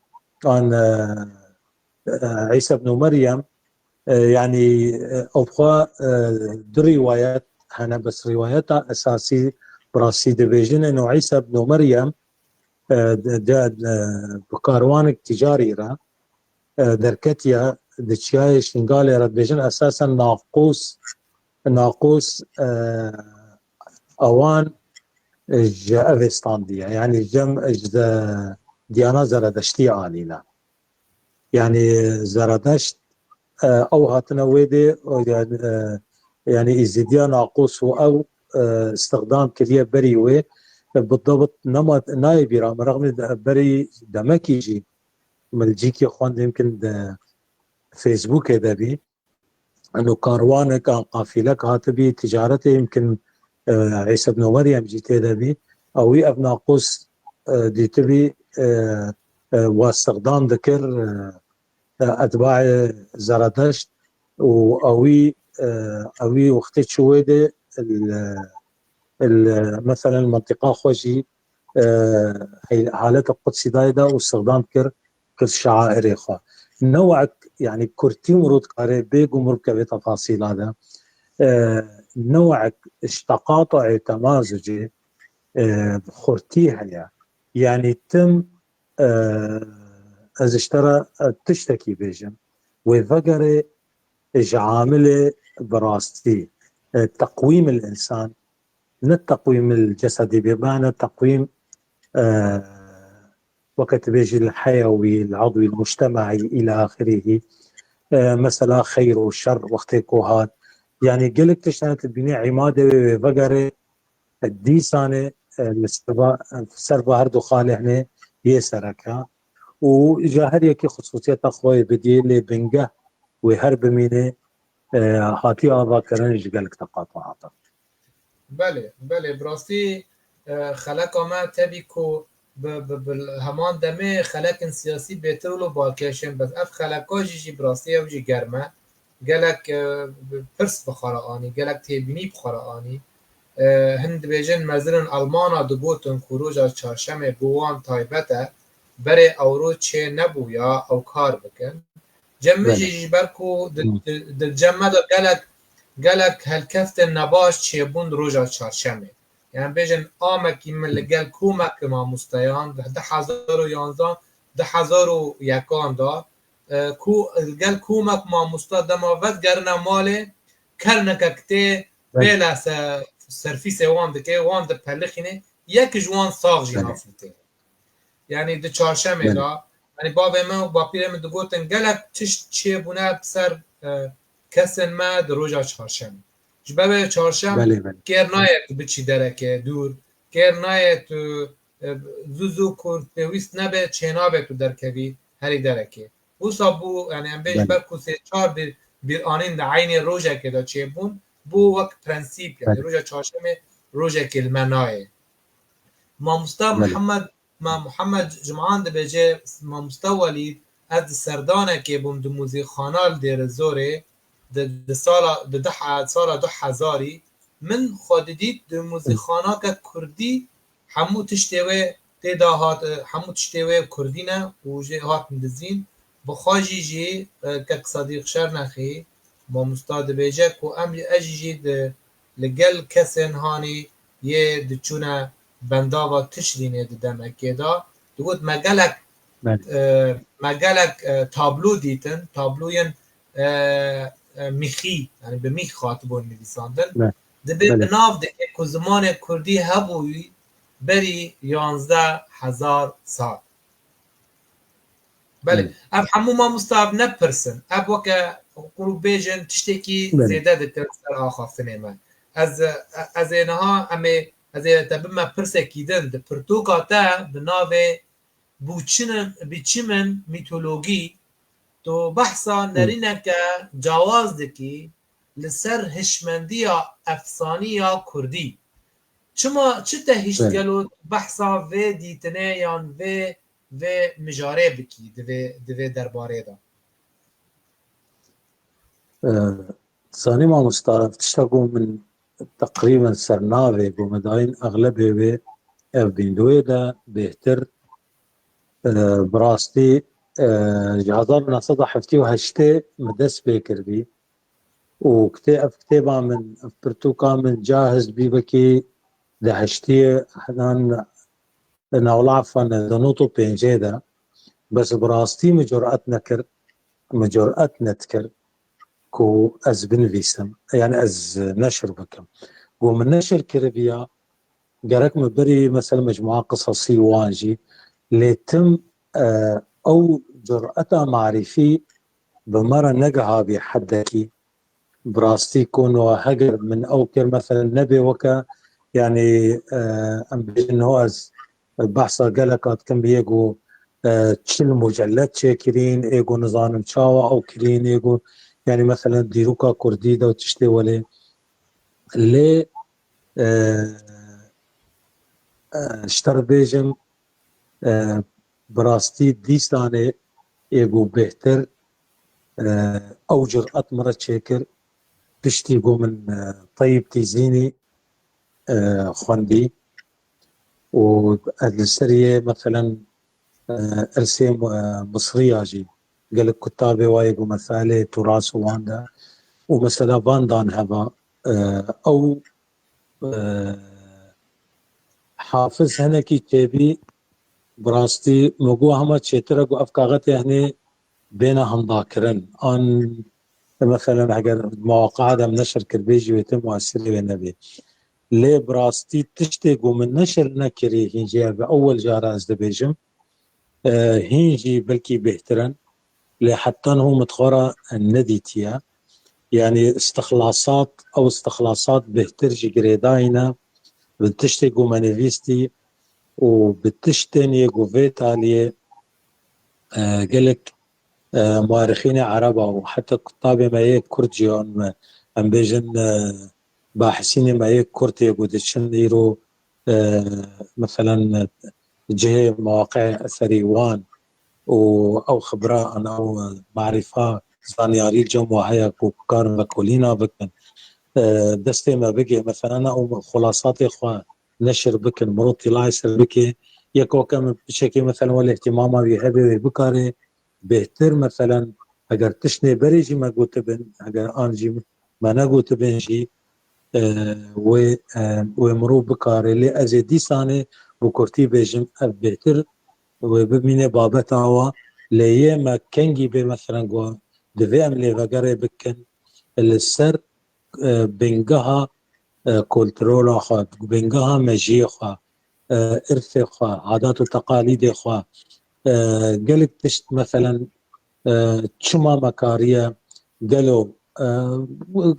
عن عيسى بن مريم يعني أبقى دو روايات أنا بس رواياتها أساسي براسي ديفيجن إنه عيسى بن مريم بكاروانك تجاري را دركتيا دتشاي شنغالي رد بيجن أساسا ناقوس أوان أفستاندية يعني جم ديانا زرادشتي علينا يعني زرادشت أو هاتنا ويدي يعني إزديا ناقوس أو استخدام كلية بريوي بالضبط نمط نايبي رغم بري دمك يجي ملجيكي اخوان يمكن فيسبوك اذا بي انه كاروانك قافلك هاتبي تجارته يمكن عيسى بن مريم جيت اذا بي او ابن ناقوس دي تبي واستخدام ذكر اتباع زرادشت واوي وقت شويده مثلا المنطقه خوجي حالة القدس دايدا واستخدام كر شعائر إخوة نوعك يعني كرتي مرود قريبيك ومركبة تفاصيل هذا نوعك اشتقاطع تمازجي خرتيها يعني تم از اشترى تشتكي بيجن وفقري عامله براستي تقويم الإنسان من التقويم الجسدي بمعنى تقويم وقت بيجي الحيوي العضوي المجتمعي إلى آخره مثلا خير وشر وقت كوهات يعني قلت تشتغل تبني عمادة وفقرة الديسانة السربة هردو خالي هنا يسركها وجاهرية كي خصوصية أخوي بدي اللي بنقه وهرب مينه هاتي آبا كرنج قلت تقاطعات بله براستی خلق ما تبی کو همان دمه خلق سیاسی بهتر ولو باکشن بس اف خلقاجی جی براستی او جی گرمه گلک پرس بخارا آنی گلک تیبینی بخارا آنی هند بیجن مزرن آلمانا دبوتن کروجا چارشم بوان تایبته بره اورو چه نبویا او کار بکن جمع بله جی برکو در جمع دا گلک هلکفت نباش چه بون روژا چارشمه یعنی بیجن آمکی من لگل کومک ما مستیان 10,011 10,001 دا گل کومک ما مستا دما ود گرنه ماله کرنککته بله بلا سرفیس وان دکه وان د پلخینه یک جوان ساغ جی بله هافته یعنی د چارشمه بله دا یعنی باب من و با پیر من دگوتن گلک تشت چه بونه بسر کسن ما در روژا چارشم جبه چارشم بله بله کر نایت بچی درکه دور کر نایت زوزو کرد پیویست نبه چنابه تو درکوی هری درکه او سابو یعنی ام بیش بله بر کسی چار بیر آنین دا عین روژا که دا چه بون بو وقت پرنسیپ یعنی بله روژا چارشم روژا کلمنایه ما مستا بله محمد جمعان ده بجه ما مستا ولید از سردانه که بوم ده موزیک خانال دیر زوره ده سال 2000 من خود دید ده موزیک خانا که کردی همو تشتوه تیدا هات همو تشتوه کردی نه و جه هات مدزین بخواجی جی که صدیق شر نخی ما مستا ده بجه که ام اجی جی ده لگل کسین هانی یه ده چونه بندا و تشرینه ده دمکه دا دوگود بله مگلک تابلو دیتن تابلوین میخی یعنی به میخ خاطبون نویساندن بله دبی بله بناف ده که زمان کردی هبوی بری 11,000 سال بله بله اب همو ما مستعب نپرسن اب وکا قلوب بیجن تشتکی بله زیده ده ترسر آخافتنه من از اینها امی از تبه ما پرسه کیدن ده پرتوکا تا ده ناوه بچمن میتولوژی تو بحثا نرینه که جواز دکی لسر هشمندی یا افسانی یا کردی چه تهیشت بله گلو بحثا و دیتنه یان و مجاره بکی دوی درباره دا ثاني ما مستعرف تشتاقوا من تقريبا سرناوي ومداين أغلبية بيندوي دا بيهتر براستي جهازارنا صدا حفتي وهشتي مدس بيكر بي كتابة من برتوكا من جاهز بيبكي دا هشتي حنان نولعفا دنوتو بينجيدا بس براستي مجرأت نتكر كو از بنفيسم يعني از نشر بكم ومن نشر كربيا قالك مبري مثلا مجموعة قصصي واجي ليتم او جرأة معرفي بمرة نقها بحدكي براستي كونوا هجر من اوكر مثلا نبي وكا يعني ام بيجن هو از بحثا قالك كم بيجو تشل مجلد شاكرين ايجو نظام شاوا او كرين ايجو يعني مثلا ديروكا كرديدا وتشتي ولي اللي اشتر بيجم براستي ديستاني ايجو بهتر او جرأت مرة شاكر تشتي جو من طيب تيزيني خواندي والسرية مثلا ارسم مصرية جي قال الكتاب وايق ومثالة تراث واندا ومثلا باندان هبا او حافظ هنا کی تبي براستي مگو همه چتره گو افکاغت هني بين هم ذاكرن ان مثلا اگر مواقع هذا نشر كربيجي ويتم مؤثري بالنبي ليه براستي تشتي جو من نشر نكري هيجي باول جاره از دبيجم هيجي بلكي بهترن لحتى هو متخورة النديتيا يعني استخلاصات او استخلاصات بهترجي جريداينا بتشتغو مانيفيستي وبتشتني جوفيتالي قالك مؤرخين عرب وحتى كتاب ما هي كردجيون ام بيجن باحثين ما هي كرتي قدشن يرو مثلا جهة مواقع أثري وان أو خبراء أو معرفة زانياري الجم وهي كوكار مكولينا بكن دستي ما بقي مثلا أو خلاصات إخوان نشر بكن مروتي لا يصير بكي يكو كم بشكل مثلا والاهتمام بهذه بكاري بهتر مثلا اگر تشني بريجي ما قلت بن اگر انجي ما نقول بن شيء ومرو بكاري اللي ازيدي سانه بكرتي بيجم بهتر وبمينه بابتا هو ليه ما كنجي مثلا جو دفي ام لي فقري بكن السر بنجها كولترولا خا بنجها مجي خا ارث خا عادات وتقاليد خا قلت تشت مثلا تشما مكاريا قالوا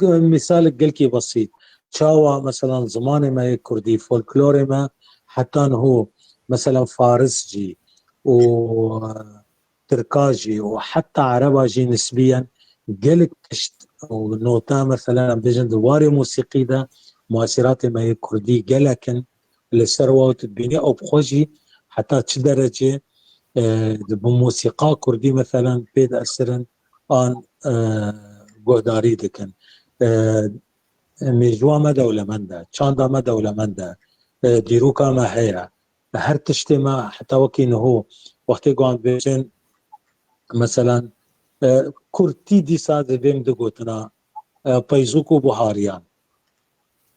مثال قلكي بسيط شاوى مثلا زمان ما كردي فولكلوري ما حتى هو مثلا فارسجي وتركاجي وحتى عرباجي نسبيا قلك تشت ونوتا مثلا بجن دواري موسيقي ده مؤثرات ما كردي قلكن لسروة تبيني او بخوجي حتى تشدرجي بموسيقى كردي مثلا بيد أسرن آن قهداري دكن ميجوا ما دولة مندا چاندا ما دولة مندا ديروكا ما هي هر تشتي ما حتى وكين هو وقتی قوان بيجن مثلا كرتي دي ساد بيم دقوتنا بيزوكو بوهاريان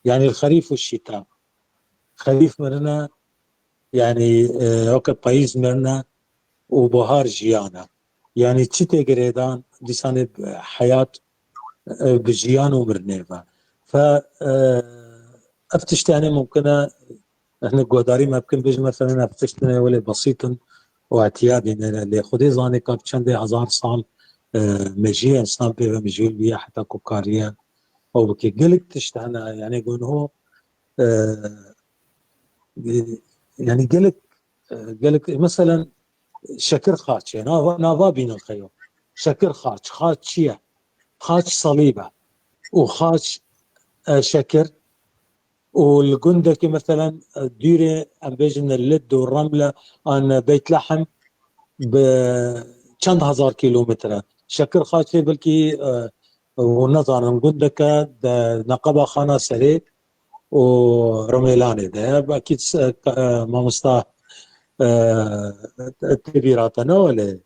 يعني الخريف والشتاء خريف مرنا يعني وكا بايز مرنا وبهار جيانا يعني تشتي قريدان ديسان حياة بجيان ومرنيفا ف افتشتاني ممكن احنا قداري ما بكن بيج مثلا افتشتاني ولا بسيط واعتيادي اللي خدي زاني كاب چندي هزار سال مجي انسان بيبا مجيول بيها حتى كوكاريا او بكي قلق تشتانا يعني يقول هو يعني قلق مثلا شكر خاتش نافا بين الخيو شكر خاتشية خاتش صليبة وخاتش شكر والقندكي مثلا ديري ام بيجن اللد والرملة ان بيت لحم بچند هزار كيلومتر شكر خاتش بلكي ونظرا قندكا نقبة خانة سري ورميلاني ده اكيد ما مستاه تبيراتنا ولا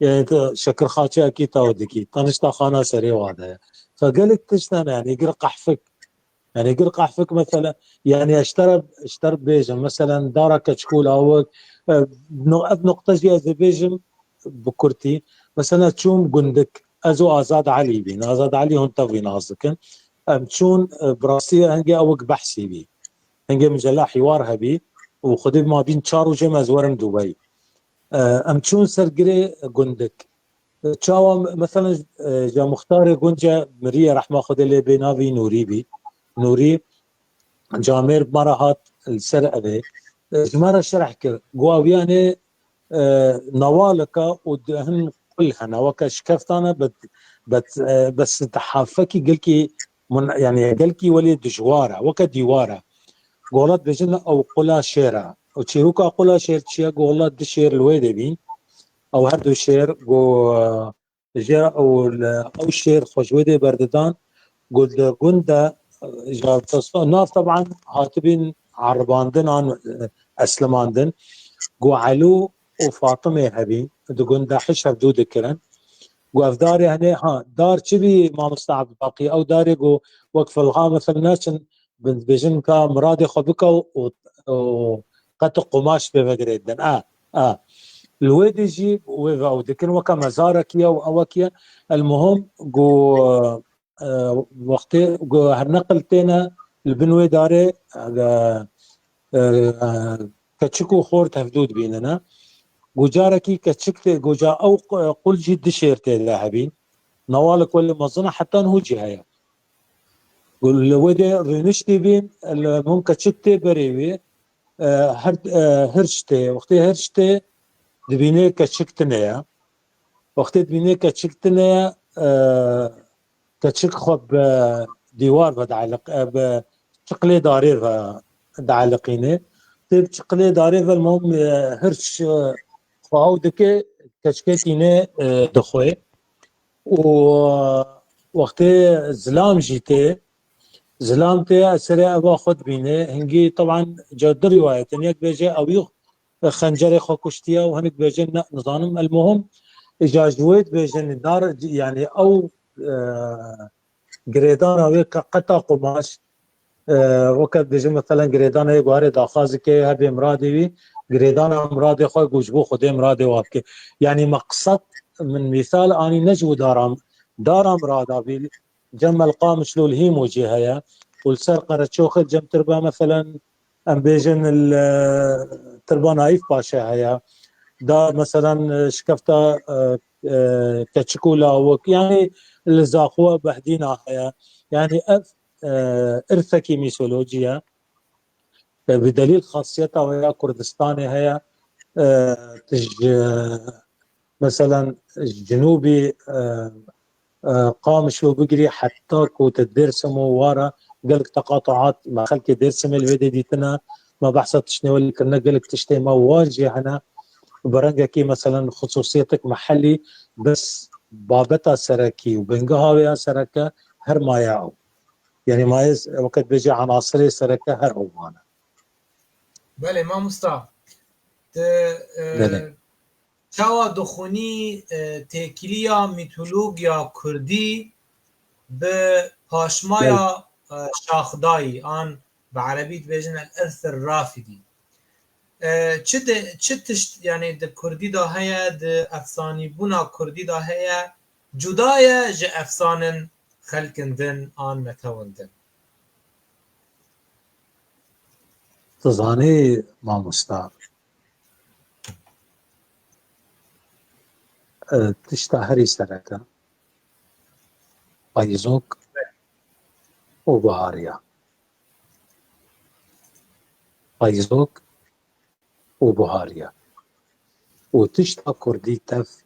يعني شكر خاتشي اكيد تاودكي طنشتا خانه سري وهذا فقالت تشتنا يعني قرقح فك يعني قرقح فك مثلا يعني اشترى بيجم مثلا دارك كشكول او بنقطه جي بيجم بكرتي مثلا تشوم قندك ازو ازاد علي بين ازاد علي هون تبي نازكن تشون براسي هنجي اوك بحسي بي هنجي مجلا حوارها بي وخدي ما بين تشارو جيم ازورم دبي ام تشون سرقري قندك تشاوى مثلا جا مختار قنجة مريا رح ماخذ اللي بينافي نوري بي نوري جامير مرهات السرقة بي جمارة شرح كر قواوياني نوالك ودهن كلها نوكا شكفتانا بس تحافكي قلكي يعني قلكي ولي دجوارة وكا ديوارة قولات بجنة او قلا شيرة وتشيروكا قلا شير تشيا قولات دشير الويدة بين او هردو شير قو جرا او شير خوشويدي برددان قلت قندا جاب ناف طبعا هاتبين عرباندن عن اسلماندن قو علو وفاطمه هبين دو قندا حش هبدو ذكرن قو افداري هني ها دار تشبي ما مستعب باقي او داري قو وقف الغا مثلا ناس بجن كا مرادي خبكا وقت قماش بفقريدن الويد يجيب ويفاو دكن وكا مزاركيا واوكيا المهم جو وقتي جو هنقلتنا البنوي داري كتشكو خور تفدود بيننا جو جاركي كتشكت جو جا او قل جد شيرتي لاعبين نوالك ولا مظنه حتى هو جهايا قول الويد رنشتي بين المهم كتشكتي بريوي هرشتي وقتي هرشتي دبيني كتشكتنيا وقت دبيني كتشكتنيا كتشك خب ديوار بدعلق بشقلي دارير دعلقيني تب شقلي داري المهم هرش خواهو دكي كشكتينه دخوي و وقتی زلام جیته زلام ته اسره ابا خود بینه هنگی طبعا جاد رواية یک بيجي او يخ خنجر خو كشتيا وهنك بيجي نظام المهم اجا جويت بيجي الدار يعني او جريدان او قطع قماش وقت بيجي مثلا جريدان هي غاري داخازي كي هبي مرادي جريدان مرادي خو جوجبو خدي مرادي وابكي يعني مقصد من مثال اني نجو دارم رادا جم القام شلول هيموجي هيا والسر قرتشوخ جم تربا مثلا ام بيجن التربا نايف باشا هيا دا مثلا شكفتا كتشكولا وك يعني الزاخوه بهدينا هيا يعني ارثكي ميثولوجيا بدليل خاصيتها وهي كردستاني هي تج مثلا الجنوبي قام شو بقري حتى كو تدرسمو ورا قالك تقاطعات ما خلك درسم الفيديو ديتنا ما بحثت شنو اللي كنا قالك تشتي ما واجه هنا برنجكي مثلا خصوصيتك محلي بس بابتها سركي وبنقها ويا سركه هر ما يعو يعني ما وقت بيجي عناصري سركه هر هوانا بله ما مستعد بله چاوا دخونی تکیلیا میتولوگیا کردی به پاشمایا شاخدایی آن به عربی بيجن الارث الرافدي چه تشت يعني د کردی دا هيا د افساني بونا کردی دا هيا جدايا ج افسانن خلقندن آن متوندن تزاني ما مستعد تشتهري سركه ايزوك وبهاريا ايزوك وبهاريا وتشتا كردي تف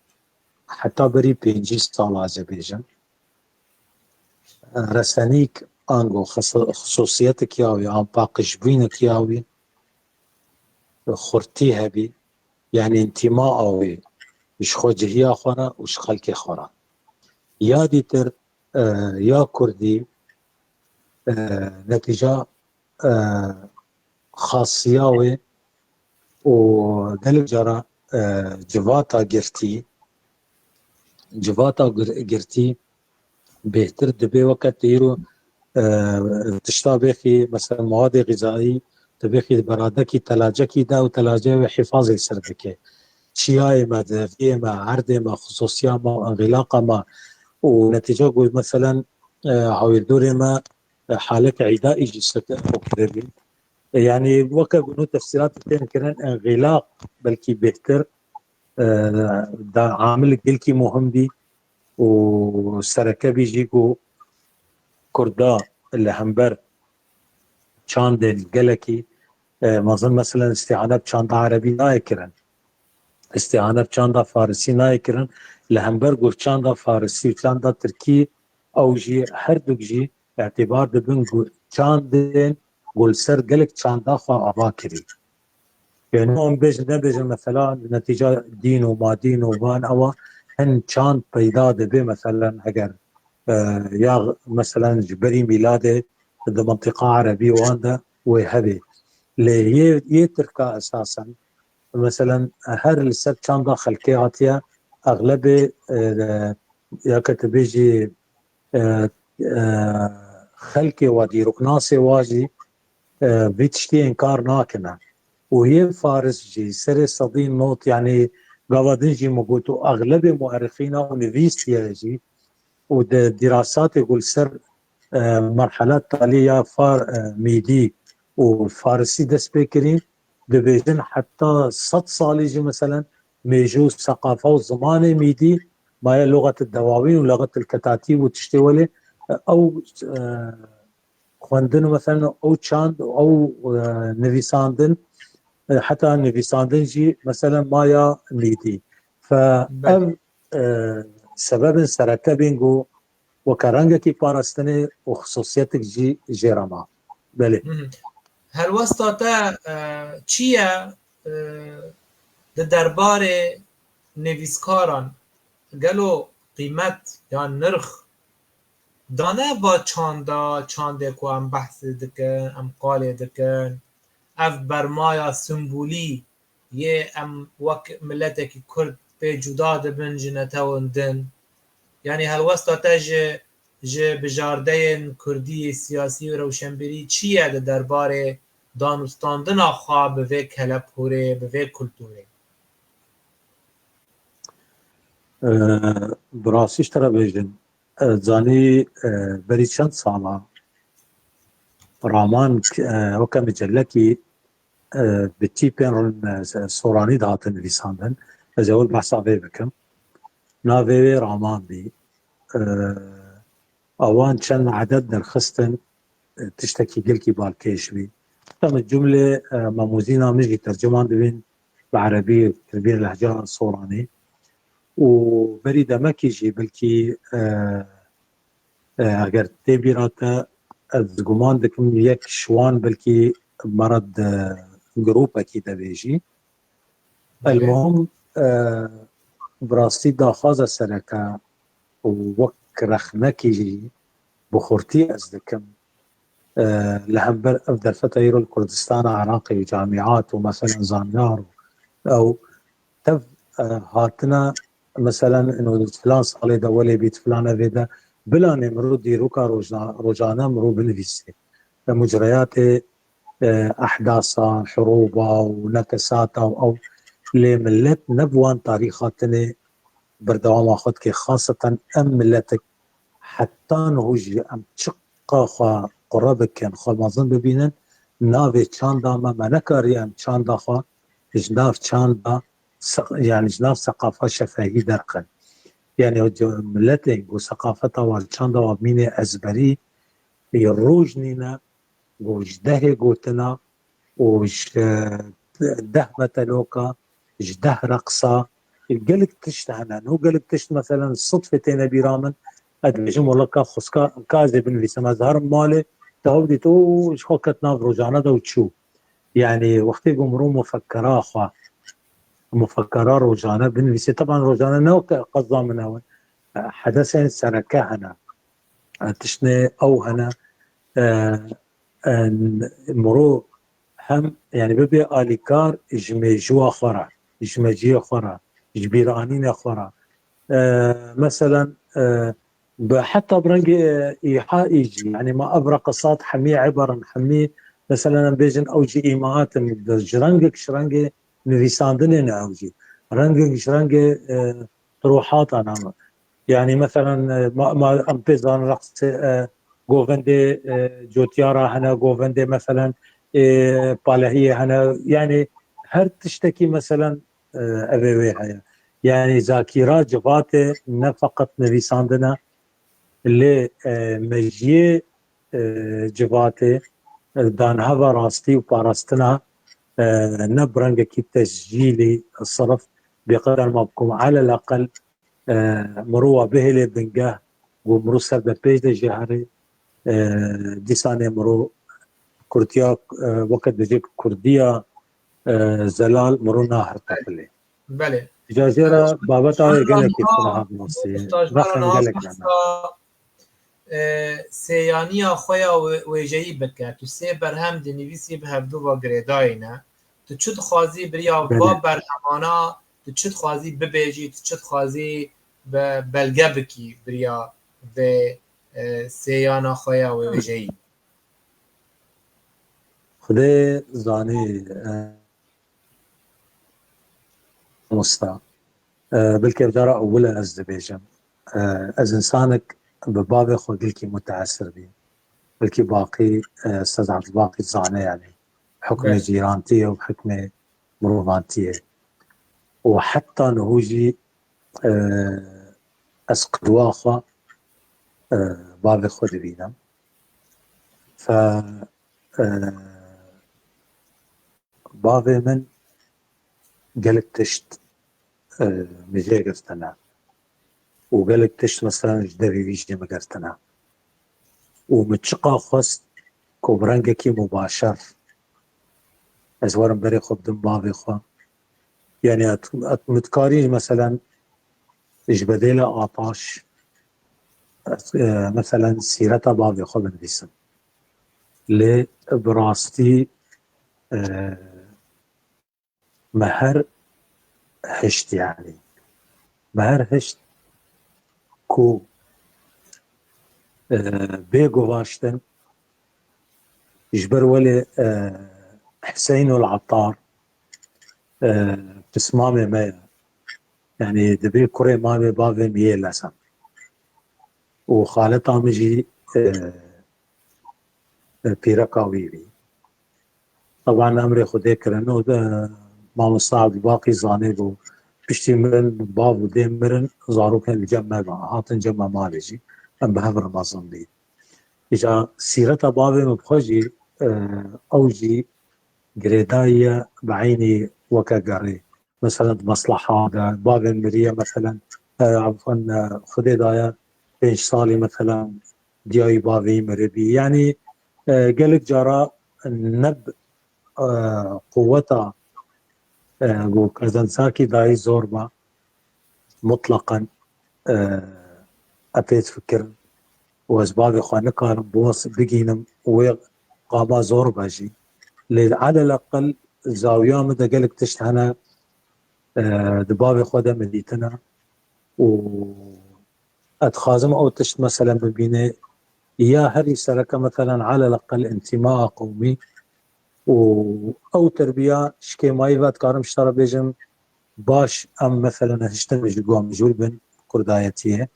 حتى بري بينجي سال أذربيجان رسانيك انغو خصوصيتك ياوي عم باقش بينك ياوي خورتي هبي يعني انتماء اوي وش خوجهيا خورا وش خلقي خورا يا ديتر يا كردي نتيجة خاصياوي ودلق جرى جواتا قرتي بهتر دبي وقت ديرو تشتابخي مثلا مواد غذائي تبخي برادكي تلاجكي دا وتلاجة وحفاظ السردكي شياء ما ذاتية ما عرض ما خصوصية ما انغلاق ما ونتيجة قول مثلا هاوي دوري ما حالك عدائي جسك أكربي يعني وقت قلنا تفسيرات كان انغلاق بلكي بهتر دا عامل قلكي مهم دي وسركه بيجيكو كردا اللي همبر چاندن قلكي مظن مثلا استعانه بچاندا عربي نايكرن استعانه بچاندا فارسي نايكرن لهمبر قول چاندا فارسي وچاندا تركي او جي هر دوجي اعتبار دبن چاندن قول سر قلك چاندا خوا اباكري يعني هم بيجن مثلا نتيجه دين وما دين وبان او هن چاند پیدا دبي مثلا اگر يا مثلا جبري ميلاده د منطقه عربيه واندا وهبي ليه يتركا اساسا مثلا هر السب كان داخل كياتيا اغلب يا كتبيجي خلقي ودي ركناسي واجي بيتشتي انكار ناكنا وهي فارس جي سري صدين نوت يعني قوادنجي مقوتو اغلب مؤرخين ونفيستيا جي ودراسات يقول سر مرحلات تالية ميدي وفارسي دست بكرين دبيجن حتى 100 صال يجي مثلا ميجو الثقافة والزمان ميدي ما هي لغة الدواوين ولغة الكتاتيب وتشتولي أو خواندن مثلا أو تشاند أو نفيساندن حتى نفيساندن جي مثلا مايا ميدي فأب سبب سركة بينجو وكرنجكي باراستني وخصوصيتك جي جيراما بله هەلوەستا te çi ye di derbarê nivîskaran gelo qîmet yan nirx dane va çanda çandê ku em behsê dikin em qalê dikin ev bermaya simbolî yê em wek milletekî Kurd pê cuda dibin ji netewên din yanî helwesta te ji bijardeyên Kurdiyê siyasî û rewşenbîrî çi ye di derbarê danûstandina xwe bi vê kelepûrê bi vê kultûrê براسیش ترى بيجن زاني بري چند سالا رامان وكا مجلكي بتيبين سوراني دهاتن نویساندن از اول بحثا وی بکم ناوی رامان بي اوان چند عدد درخستن تشتكي قلكي بالكيش بي تم الجملة ماموزينا مجي ترجمان دبين بعربي تربية اللهجة الصوراني وبري دمكي جي بلكي اگر تبيراتا از گمان دکم یک شوان بلكي مرض جروب اكيد بيجي المهم براستي داخازة سركا ووك رخنكي جي بخورتي از دكم لهمبر افضل فتايرو الكردستان عراقي وجامعات ومثلا زانيار او تف هاتنا مثلا انه فلان صالي دولي بيت فلان افيدا بلا نمرو ديروكا روجانا مرو بنفيسي مجريات احداثا حروبا ونكساتا او لملت نبوان تاريخاتنا بردوام اخذ كي خاصة ام ملتك حتى نهوجي ام تشقا قربك كان خمازن ببينن نافي تشاندا ما نكاري ام تشاندا خا جناف تشاندا يعني جناف ثقافة شفهي درقا يعني ملتك وثقافتها والتشاندا وميني ازبري يروجنينا وجده قوتنا وش ده متلوكا جده رقصة قلق تشت هنا هو قلق تشت مثلا صدفتين برامن ادريجم والله خسكا كاذب في سما زهر مالي تهودي تو شوكتنا بروجانا دو تشو يعني وقتي قمرو مفكرة اخوا مفكرة روجانا بنفسي طبعا روجانا نو قصدا من هون حدثين سركا هنا تشني او هنا مرو هم يعني ببي آليكار إجماجوا خورا إجماجية خورا إجبيرانين خورا مثلا حتى برنج إيحاء يجي يعني ما أبرق صاد حمي عبر حمي مثلا بيجن أوجي إيماءات جرنجك شرنج نفيساندن أوجي رنجك شرنج طروحات أنا يعني مثلا ما أمبيزان رقص گوونده جوتیارا هنا گوونده مثلا بالهیه هنا يعني هر تشتكي مثلا اوي هيا يعني ذاكرة جباته نه فقط نویساندنا اللي مجيه جباته دانها و راستي و باراستنا نبرنگ كي تسجيلي الصرف بقدر ما بكم على الاقل مروه بهلي بنجاه ومرو سر بيج جهري دیسانه مرو کردیا وقت بجيك كردية زلال مرو نهر طفلي بله اجازه را بابت آوه گلک اتفاها بناسی رخن گلک لنا سیانیا خویا ویجهی بکه تو سی برهم دنویسی به هفدو و گریداینا تو چود خوازی بریا با برهمانا تو چود خوازی ببیجی تو چود خوازی بلگه بکی بریا و سیانا خویا و ویجهی خده زانی مستا بلکه بجارة اولا از دبیجم از انسانك بباب خود بلكي متعسر بي بلكي باقي استاذ عبد الباقي زاني يعني حكمة جيرانتية وحكمة مروفانتية وحتى نهوجي اسقدواخا باب خود بينام ف باب من قلق تشت مجي قرتنا وقلق تشت مثلا جدري بيجي مقرتنا ومتشقا خست كوبرنجكي مباشر ازوارم بري خب دم بابي خو يعني متكاري مثلا جبديلة آطاش مثلا سيرتها بابي خو بنفيسن لبراستي مهر هشت يعني مهر هشت كو بيجو واشتن يجبر ولي حسين العطار بسمامي ما يعني دبي كوري مامي بابي مية لسن وخالتها مجي بيركاويبي طبعا امري خدي كرنو مام الصعب الباقي زانيبو بشتي مرن بابو دي مرن زارو كان الجمع هاتن جمع مالجي ام بهبر ما زنبي اجا سيرتها بابي مبخجي اوجي جريداية بعيني وكاقري مثلا مصلحة بابي مريا مثلا عفوا خدي دايا بيش صالي مثلا دياي بابي مربي يعني قالك جرى نب قوتها وكازنساكي داي زوربا مطلقا أبيت فكر وأسباب خواني كان بوص بقينم وقابا زوربا جي على الأقل زاوية مدى قالك تشتهنا دبابي خودا مديتنا وأتخازم أو تشت مثلا ببيني يا هري سرك مثلا على الأقل انتماء قومي أو تربية شكي مايفات كارم اشترى بيجم باش ام مثلا هشتمج قوام جولبن كردايتيه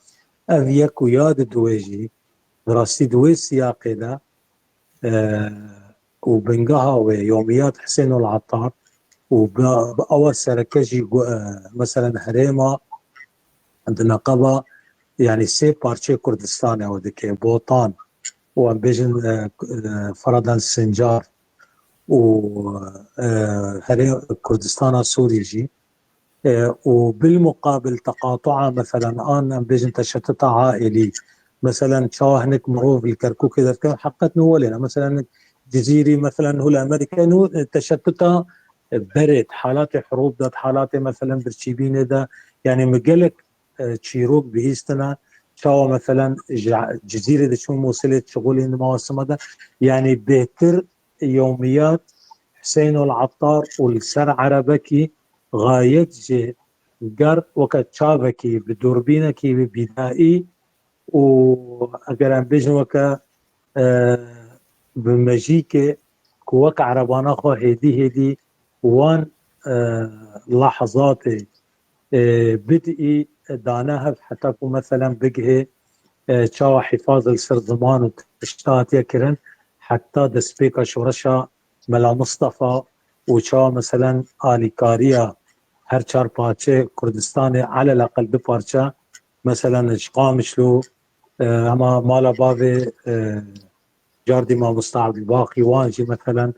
افيك وياد دويجي دراستي دوي سياقي ده وبنقها ويوميات حسين العطار وبأول سركجي مثلا هريمة عندنا قبا يعني سي بارتشي كردستاني او دكي بوطان وام بيجن فرضا السنجار و كردستان سوري جي وبالمقابل تقاطعها مثلا انا بيجن تشتت عائلي مثلا شاهنك مروف الكركوك اذا كان حقت نولنا مثلا جزيري مثلا هو الامريكان تشتتها برد حالات حروب ذات حالات مثلا برشيبين ده يعني مقلك تشيروك بهيستنا شاو مثلا جزيره دي شو وصلت شغولين مواسم ده يعني بهتر يوميات حسين العطار والسر عربكي غايت جي قر وقت شابكي بدوربينكي بدائي واگر ام بيجن وكا بمجيكي كوك عربانا خو هدي وان لحظات بدئي داناها حتى مثلا بقه شاو حفاظ السر زمان وتشتات يكرن حتى دسبيكا شورشا ملا مصطفى وشاو مثلا آلي كاريا هر چار پارچه کردستان على الاقل دو پارچه مثلا اشقامشلو اما مالا باوی جاردي ما مستعد الباقي واجي مثلا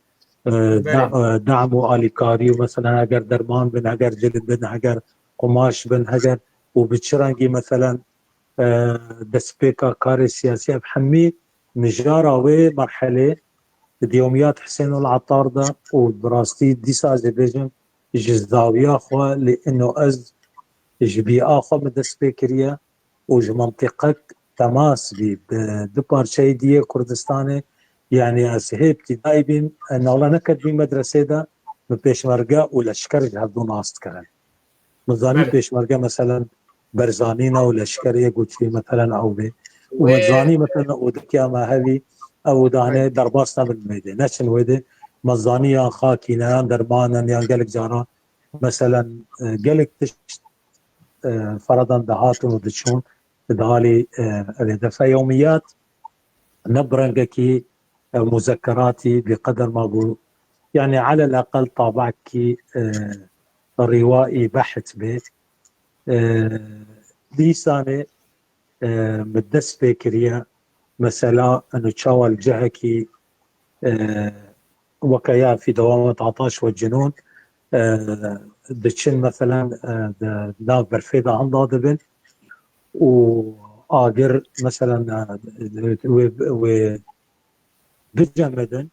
دعم آلي كاري ومثلا اگر درمان بن اگر جلد بن اگر قماش بن اگر وبتشرنجي مثلا دسبيكا كاري سياسية بحمي مجارة ومرحلة ديوميات حسين العطار ده وبراستي دي سازي جزاوية خوا لأنه أز جبي آخو مدس بكرية وج منطقة تماس بي بدبار شي دي كردستاني يعني أسهي ابتدائي بين أن الله نكد بي مدرسة ده ببيشمرقة ولشكر جهدو ناست كرن مزاني بيشمرقة مثلا برزانينا ولشكر يقول شي مثلا أو بي ومزاني مثلا ودكيا ما هذي او دانه درباستنا بالميدان نشن ويدي مزانيا خاكينا دربانا يعني قالك جارا مثلا قالك تشت فرضا دهاتون ودشون دهالي دفع يوميات نبرنقكي مذكراتي بقدر ما اقول يعني على الاقل طابعكي روائي بحث به دي سنه مدس بكريه مثلا انه تشاول الجهكي وكيا في دوامة عطاش والجنون دتشن مثلا ناف برفيدا عن ضادبن وآجر مثلا و بجمدن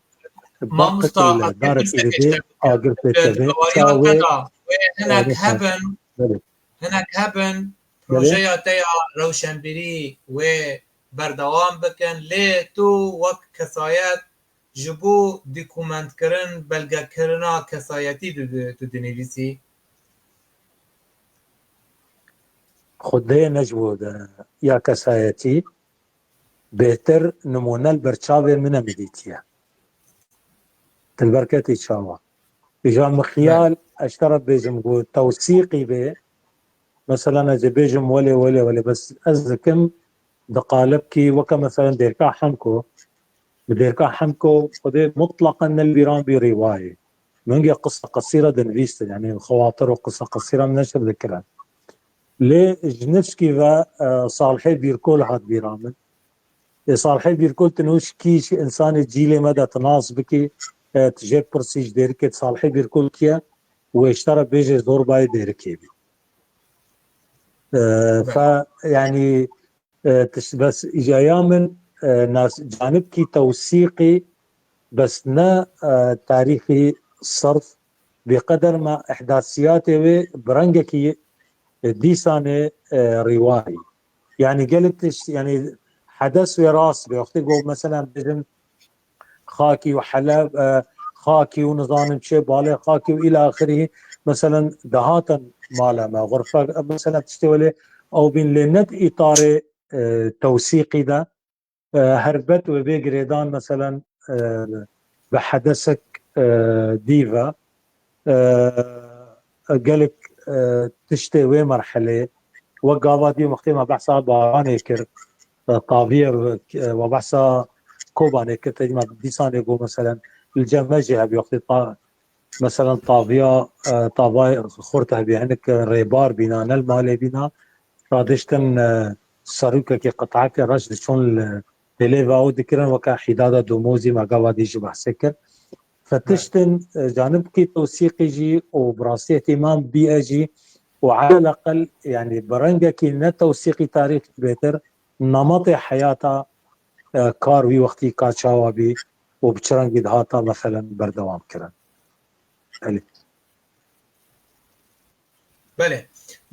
مامۆستا دارك إيدي آجر بيتبه شاوي هناك هبن بله هناك هبن بله پروژه تیا روشنبیری و بردوام بکن لی تو وک کسایت جبو دیکومنت کرن بلگه کرنا کسایتی تو دنویسی خدي نجود يا كسايتي بهتر نمونا البرشاوي من مديتيا تلبركتي شاوا إجا مخيال أشترى بيجم قول توثيقي به مثلا إذا بيجم ولي بس أزكم دقالبكي وكا مثلا ديركا حمكو خدي مطلقا البيران برواية من قصة قصيرة دنفيست يعني خواطر وقصة قصيرة من نشر ذكرها ليه جنفسكي و صالحي بيركول هاد بيرامن صالحي بيركول تنوش كيش إنسان جيلي مدى تناص بكي تجيب برسيج ديركي صالحي بيركول كيا واشترى بيجي زور باي ديركي بي فيعني بس إجايا من ناس جانبكي توثيقي بس نا تاريخي صرف بقدر ما إحداثياتي برنجكي ديسانه روائي يعني قلت يعني حدث وراس بوقت يقول مثلا بجم خاكي وحلب خاكي ونظام شيء بالي خاكي والى اخره مثلا دهاتا مالا ما غرفه مثلا تشتغل او بين لنت اطار توثيقي ده هربت وبيجريدان مثلا بحدثك ديفا قالك تشتوي مرحله وقاواتي مختيمة بحثا باراني كر طابية وبحثا كوباني كر تجمع ديساني قو مثلا الجمجة بوقت مثلا طابية طاباي خورتها بيعنك ريبار بينا نالمالي بينا رادشتن ساروكا كي قطعك رشد شون تليفا او ذكرا وكا حدادة دوموزي ما قاواتي جو بحثكر فتشتن جانبكي توثيقي جي وبراسي اهتمام بيئة جي وعلى الأقل يعني برنجكي نتوثيقي تاريخ بيتر نمط حياتها كاروي وقتي كاتشاوا بي وبشرنجي دهاتا مثلا بردوام كرن بله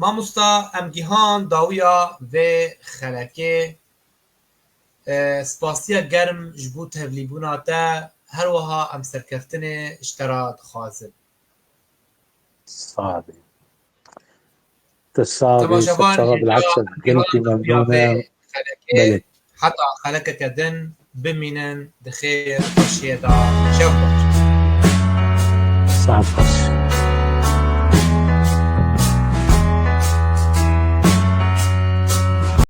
مامۆستا ئەم گیهان داویە vê xelekê spasiya germ ji bo tevlîbûna te herwiha em serkeftinê ji te re dixwazin صعب تصابي تماشەوان بالعكس قلتي ممنونة xelekê heta xelekeke din bimînin di xêr xweşiyê de şev baş صعب